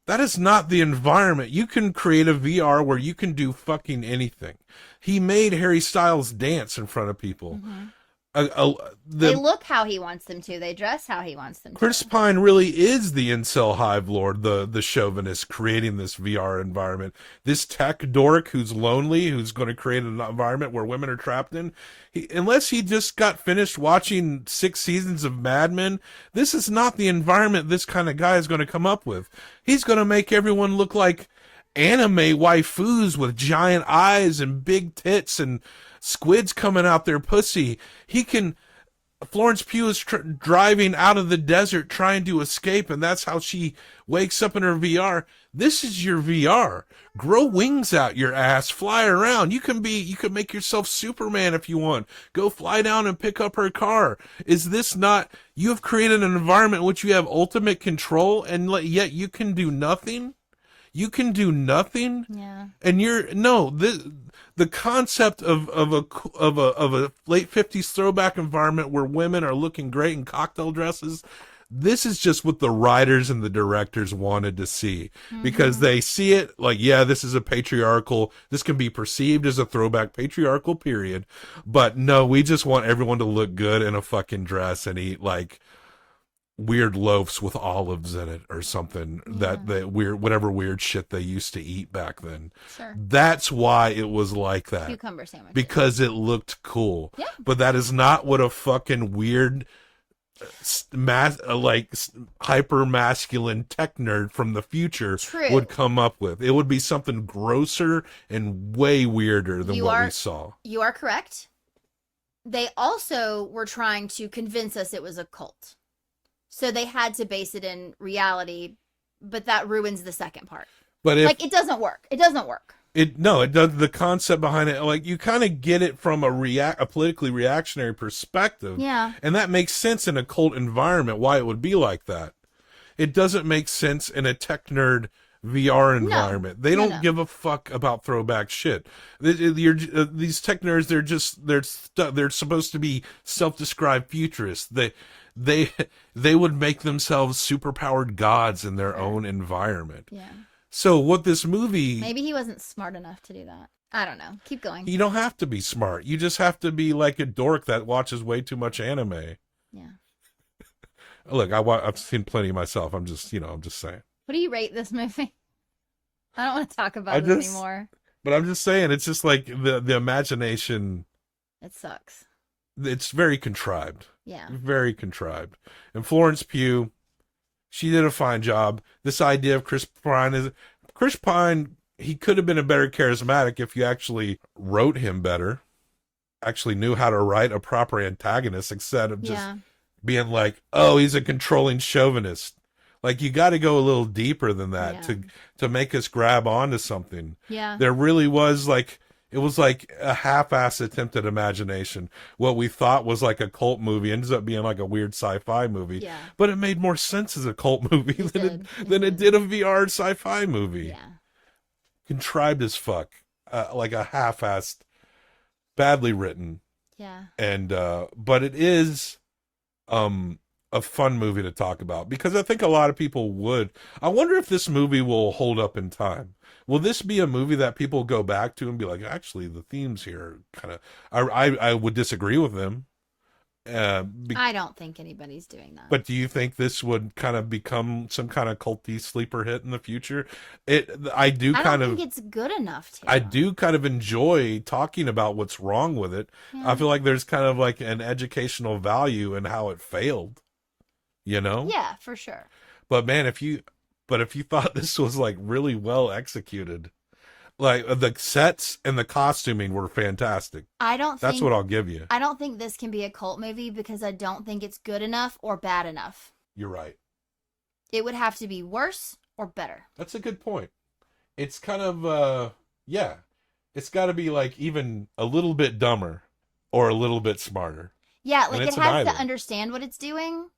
[SPEAKER 1] that is not the environment. You can create a VR where you can do fucking anything. He made Harry Styles dance in front of people.
[SPEAKER 2] They look how he wants them to. They dress how he wants them to.
[SPEAKER 1] Chris Pine really is the incel hive lord, the chauvinist creating this VR environment. This tech dork who's lonely, who's going to create an environment where women are trapped in. Unless he just got finished watching 6 seasons of Mad Men, this is not the environment this kind of guy is going to come up with. He's going to make everyone look like anime waifus with giant eyes and big tits and squids coming out their pussy. Florence Pugh is driving out of the desert trying to escape, and that's how she wakes up in her VR. This is your VR. Grow wings out your ass. Fly around. You can make yourself Superman if you want. Go fly down and pick up her car. Is this not, you have created an environment in which you have ultimate control, and yet you can do nothing? You can do nothing?
[SPEAKER 2] Yeah.
[SPEAKER 1] And the concept of a late 50s throwback environment where women are looking great in cocktail dresses, this is just what the writers and the directors wanted to see. Because they see it like, yeah, this is this can be perceived as a throwback patriarchal period, but no, we just want everyone to look good in a fucking dress and eat like weird loaves with olives in it or something. That whatever weird shit they used to eat back then.
[SPEAKER 2] Sure.
[SPEAKER 1] That's why it was like that.
[SPEAKER 2] Cucumber sandwich.
[SPEAKER 1] Because it looked cool.
[SPEAKER 2] Yeah.
[SPEAKER 1] But that is not what a fucking weird hyper masculine tech nerd from the future would come up with. It would be something grosser and way weirder than what we saw.
[SPEAKER 2] You are correct. They also were trying to convince us it was a cult. So they had to base it in reality, but that ruins the second part.
[SPEAKER 1] But
[SPEAKER 2] it doesn't work. It doesn't work.
[SPEAKER 1] It does. The concept behind it, like you kind of get it from a politically reactionary perspective.
[SPEAKER 2] Yeah.
[SPEAKER 1] And that makes sense in a cult environment, why it would be like that. It doesn't make sense in a tech nerd VR environment. They don't give a fuck about throwback shit. These tech nerds, they're supposed to be self-described futurists. They would make themselves superpowered gods in their own environment.
[SPEAKER 2] Yeah.
[SPEAKER 1] So what this movie...
[SPEAKER 2] Maybe he wasn't smart enough to do that. I don't know. Keep going.
[SPEAKER 1] You don't have to be smart. You just have to be like a dork that watches way too much anime.
[SPEAKER 2] Yeah.
[SPEAKER 1] Look, I've seen plenty myself. I'm just saying.
[SPEAKER 2] What do you rate this movie? I don't want to talk about it anymore.
[SPEAKER 1] But I'm just saying, it's just like the imagination.
[SPEAKER 2] It sucks.
[SPEAKER 1] It's very contrived.
[SPEAKER 2] Yeah.
[SPEAKER 1] Very contrived. And Florence Pugh, she did a fine job. This idea of Chris Pine, he could have been a better charismatic if you actually wrote him better, actually knew how to write a proper antagonist instead of just being like, oh, he's a controlling chauvinist. Like, you got to go a little deeper than that to make us grab onto something.
[SPEAKER 2] Yeah.
[SPEAKER 1] There really was like, it was like a half-ass attempt at imagination. What we thought was like a cult movie ends up being like a weird sci-fi movie.
[SPEAKER 2] Yeah.
[SPEAKER 1] But it made more sense as a cult movie than it did a VR sci-fi movie.
[SPEAKER 2] Yeah.
[SPEAKER 1] Contrived as fuck. Like a half-assed, badly written.
[SPEAKER 2] Yeah.
[SPEAKER 1] And but it is a fun movie to talk about, because I think a lot of people would. I wonder if this movie will hold up in time. Will this be a movie that people go back to and be like, actually, the themes here kind of, I would disagree with them.
[SPEAKER 2] I don't think anybody's doing that.
[SPEAKER 1] But do you think this would kind of become some kind of culty sleeper hit in the future? I don't
[SPEAKER 2] think it's good enough to.
[SPEAKER 1] I do kind of enjoy talking about what's wrong with it.
[SPEAKER 2] Yeah.
[SPEAKER 1] I feel like there's kind of like an educational value in how it failed. You know?
[SPEAKER 2] Yeah, for sure.
[SPEAKER 1] But man, if you thought this was like really well executed, like the sets and the costuming were fantastic. That's what I'll give you.
[SPEAKER 2] I don't think this can be a cult movie because I don't think it's good enough or bad enough.
[SPEAKER 1] You're right.
[SPEAKER 2] It would have to be worse or better.
[SPEAKER 1] That's a good point. It's kind of it's got to be like even a little bit dumber or a little bit smarter.
[SPEAKER 2] Yeah, like it has to understand what it's doing,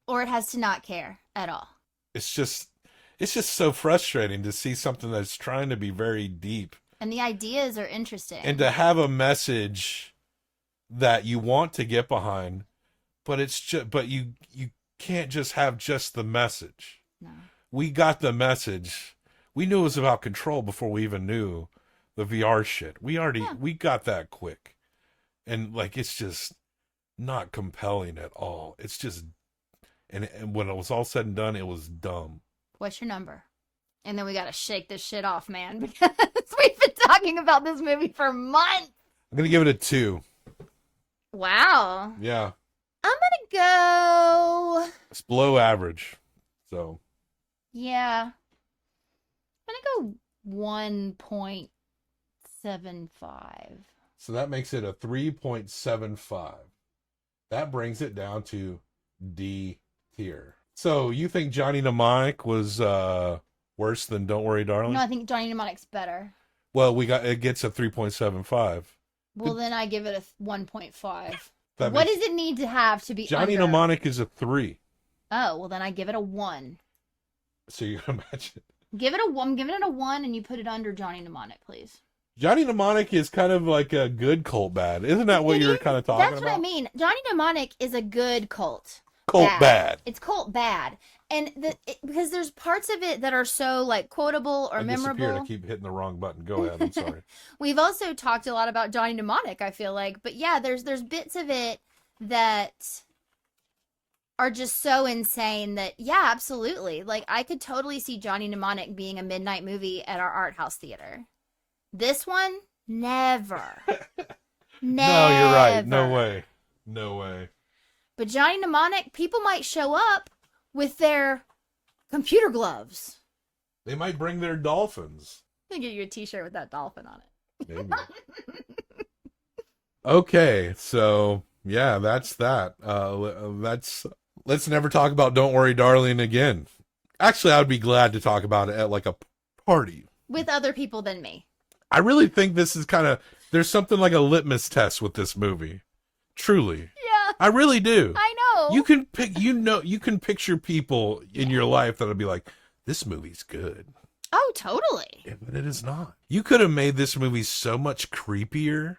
[SPEAKER 2] or it has to not care at all.
[SPEAKER 1] It's just so frustrating to see something that's trying to be very deep.
[SPEAKER 2] And the ideas are interesting.
[SPEAKER 1] And to have a message that you want to get behind, but you can't just have just the message.
[SPEAKER 2] No.
[SPEAKER 1] We got the message. We knew it was about control before we even knew the VR shit. We got that quick. And like, it's just not compelling at all. It's just, and when it was all said and done, it was dumb.
[SPEAKER 2] What's your number? And then we got to shake this shit off, man, because we've been talking about this movie for months.
[SPEAKER 1] I'm going to give it a 2.
[SPEAKER 2] Wow.
[SPEAKER 1] Yeah.
[SPEAKER 2] I'm going to go...
[SPEAKER 1] It's below average. So.
[SPEAKER 2] Yeah. I'm going to go 1.75.
[SPEAKER 1] So that makes it a 3.75. That brings it down to D tier. So you think Johnny Mnemonic was worse than Don't Worry, Darling?
[SPEAKER 2] No, I think Johnny Mnemonic's better.
[SPEAKER 1] Well, it gets a 3.75.
[SPEAKER 2] Well, then I give it a 1.5.
[SPEAKER 1] What
[SPEAKER 2] does it need to have to be
[SPEAKER 1] Johnny
[SPEAKER 2] under?
[SPEAKER 1] Mnemonic is a 3.
[SPEAKER 2] Oh, well then I give it a 1.
[SPEAKER 1] So you can imagine.
[SPEAKER 2] Give it a 1. I'm giving it a 1, and you put it under Johnny Mnemonic, please.
[SPEAKER 1] Johnny Mnemonic is kind of like a good cult bad. Isn't that what you were kind of talking about?
[SPEAKER 2] That's what I mean. Johnny Mnemonic is a good cult.
[SPEAKER 1] Cult bad.
[SPEAKER 2] It's cult bad. And because there's parts of it that are so like quotable or memorable.
[SPEAKER 1] I keep hitting the wrong button. Go ahead. I'm sorry.
[SPEAKER 2] We've also talked a lot about Johnny Mnemonic, I feel like. But yeah, there's bits of it that are just so insane that, yeah, absolutely. Like, I could totally see Johnny Mnemonic being a midnight movie at our art house theater. This one, never.
[SPEAKER 1] No, you're right. No way. No way.
[SPEAKER 2] But Johnny Mnemonic, people might show up with their computer gloves.
[SPEAKER 1] They might bring their dolphins.
[SPEAKER 2] I'm going to get you a t-shirt with that dolphin on it.
[SPEAKER 1] Maybe. Okay, so, yeah, that's that. Let's never talk about Don't Worry, Darling again. Actually, I would be glad to talk about it at, like, a party.
[SPEAKER 2] With other people than me.
[SPEAKER 1] I really think this is kind of, there's something like a litmus test with this movie. Truly.
[SPEAKER 2] Yeah.
[SPEAKER 1] I really do.
[SPEAKER 2] I know.
[SPEAKER 1] You can picture people in your life that'll be like, this movie's good.
[SPEAKER 2] Oh, totally.
[SPEAKER 1] Yeah, but it is not. You could have made this movie so much creepier,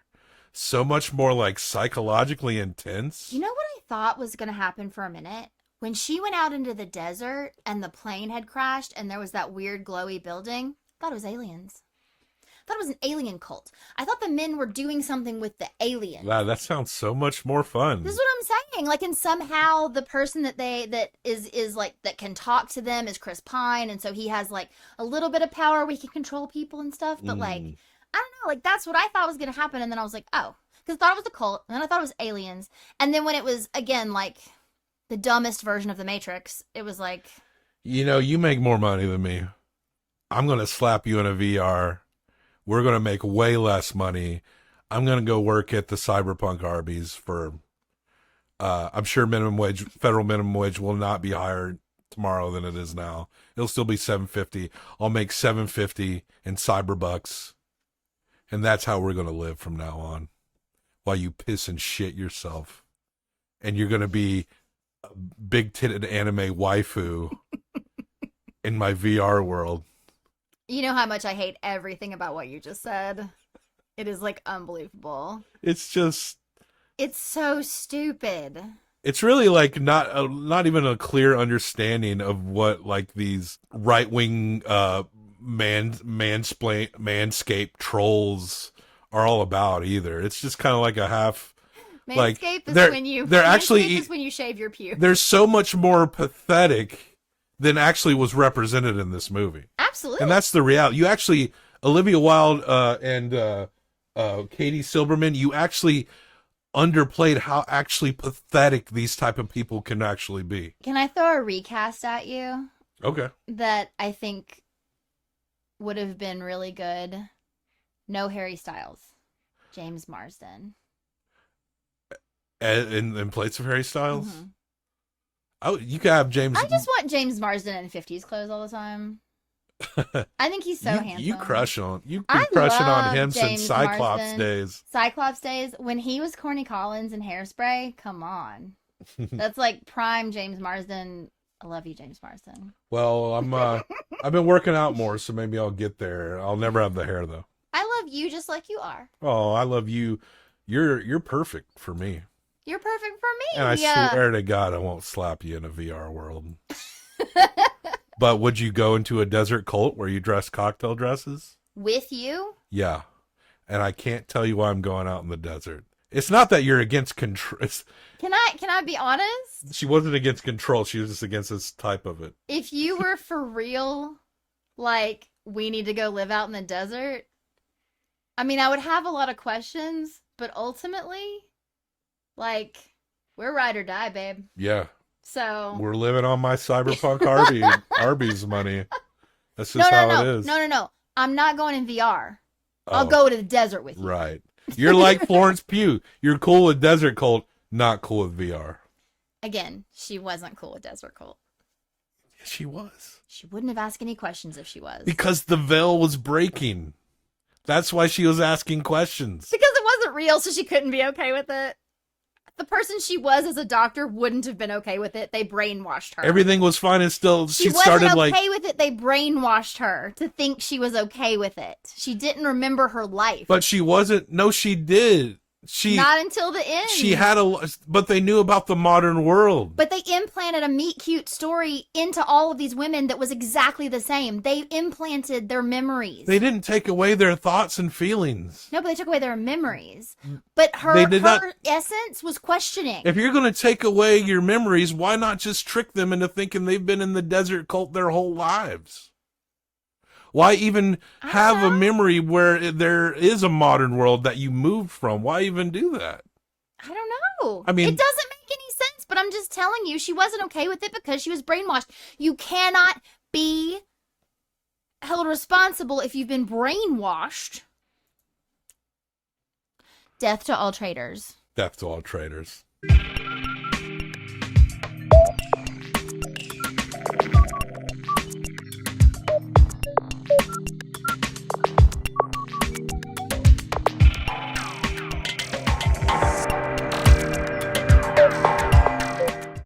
[SPEAKER 1] so much more like psychologically intense.
[SPEAKER 2] You know what I thought was going to happen for a minute? When she went out into the desert and the plane had crashed and there was that weird glowy building, I thought it was aliens. I thought it was an alien cult. I thought the men were doing something with the aliens.
[SPEAKER 1] Wow, that sounds so much more fun.
[SPEAKER 2] This is what I'm saying. Like, and somehow the person that is like that can talk to them is Chris Pine, and so he has like a little bit of power where he can control people and stuff. But like, I don't know. Like, that's what I thought was gonna happen, and then I was like, oh, because I thought it was a cult, and then I thought it was aliens, and then when it was again like the dumbest version of the Matrix, it was like,
[SPEAKER 1] you know, you make more money than me. I'm gonna slap you in a VR. We're going to make way less money. I'm going to go work at the Cyberpunk Arby's for, I'm sure federal minimum wage will not be higher tomorrow than it is now. It'll still be $7.50. I'll make $7.50 in Cyberbucks, and that's how we're gonna live from now on. While you piss and shit yourself, and you're gonna be a big-titted anime waifu in my VR world.
[SPEAKER 2] You know how much I hate everything about what you just said. It is like unbelievable.
[SPEAKER 1] It's just.
[SPEAKER 2] It's so stupid.
[SPEAKER 1] It's really like not even a clear understanding of what like these right-wing manscape trolls are all about either. It's just kind of like a half.
[SPEAKER 2] Manscape is when you shave your pubes.
[SPEAKER 1] They're so much more pathetic than actually was represented in this movie.
[SPEAKER 2] Absolutely.
[SPEAKER 1] And that's the reality. You actually, Olivia Wilde and Katie Silberman, you actually underplayed how actually pathetic these type of people can actually be.
[SPEAKER 2] Can I throw a recast at you?
[SPEAKER 1] Okay.
[SPEAKER 2] That I think would have been really good. No Harry Styles. James Marsden.
[SPEAKER 1] In place of Harry Styles? Mm-hmm. Oh, you could have James.
[SPEAKER 2] I just want James Marsden in 50s clothes all the time. I think he's so handsome.
[SPEAKER 1] You've been crushing on him
[SPEAKER 2] James
[SPEAKER 1] since Cyclops
[SPEAKER 2] Marsden.
[SPEAKER 1] days.
[SPEAKER 2] Cyclops days, when he was Corny Collins in Hairspray, come on. That's like prime James Marsden. I love you, James Marsden.
[SPEAKER 1] Well, I've been working out more, so maybe I'll get there. I'll never have the hair though.
[SPEAKER 2] I love you just like you are.
[SPEAKER 1] Oh, I love you. You're perfect for me.
[SPEAKER 2] You're perfect for me.
[SPEAKER 1] And I swear to God, I won't slap you in a VR world. But would you go into a desert cult where you dress cocktail dresses?
[SPEAKER 2] With you?
[SPEAKER 1] Yeah. And I can't tell you why I'm going out in the desert. It's not that you're against control.
[SPEAKER 2] Can I be honest?
[SPEAKER 1] She wasn't against control. She was just against this type of it.
[SPEAKER 2] If you were for real, like, we need to go live out in the desert, I mean, I would have a lot of questions, but ultimately, like, we're ride or die, babe.
[SPEAKER 1] Yeah.
[SPEAKER 2] So
[SPEAKER 1] we're living on my cyberpunk Arby's money. That's just how it is.
[SPEAKER 2] No. I'm not going in VR. I'll go to the desert with you.
[SPEAKER 1] Right. You're like Florence Pugh. You're cool with desert cult, not cool with VR.
[SPEAKER 2] Again, she wasn't cool with desert cult.
[SPEAKER 1] Yes, she was.
[SPEAKER 2] She wouldn't have asked any questions if she was.
[SPEAKER 1] Because the veil was breaking. That's why she was asking questions.
[SPEAKER 2] Because it wasn't real, so she couldn't be okay with it. The person she was as a doctor wouldn't have been okay with it. They brainwashed her.
[SPEAKER 1] Everything was fine and still
[SPEAKER 2] she wasn't okay with it. They brainwashed her to think she was okay with it. She didn't remember her life.
[SPEAKER 1] But she wasn't. No, she did.
[SPEAKER 2] Not until the end.
[SPEAKER 1] She had but they knew about the modern world.
[SPEAKER 2] But they implanted a meet cute story into all of these women that was exactly the same. They implanted their memories.
[SPEAKER 1] They didn't take away their thoughts and feelings.
[SPEAKER 2] No, but they took away their memories. But her essence was questioning.
[SPEAKER 1] If you're going to take away your memories, why not just trick them into thinking they've been in the desert cult their whole lives? Why even have a memory where there is a modern world that you moved from? Why even do that?
[SPEAKER 2] I don't know.
[SPEAKER 1] I mean,
[SPEAKER 2] it doesn't make any sense, but I'm just telling you, she wasn't okay with it because she was brainwashed. You cannot be held responsible if you've been brainwashed. Death to all traitors.
[SPEAKER 1] Death to all traitors.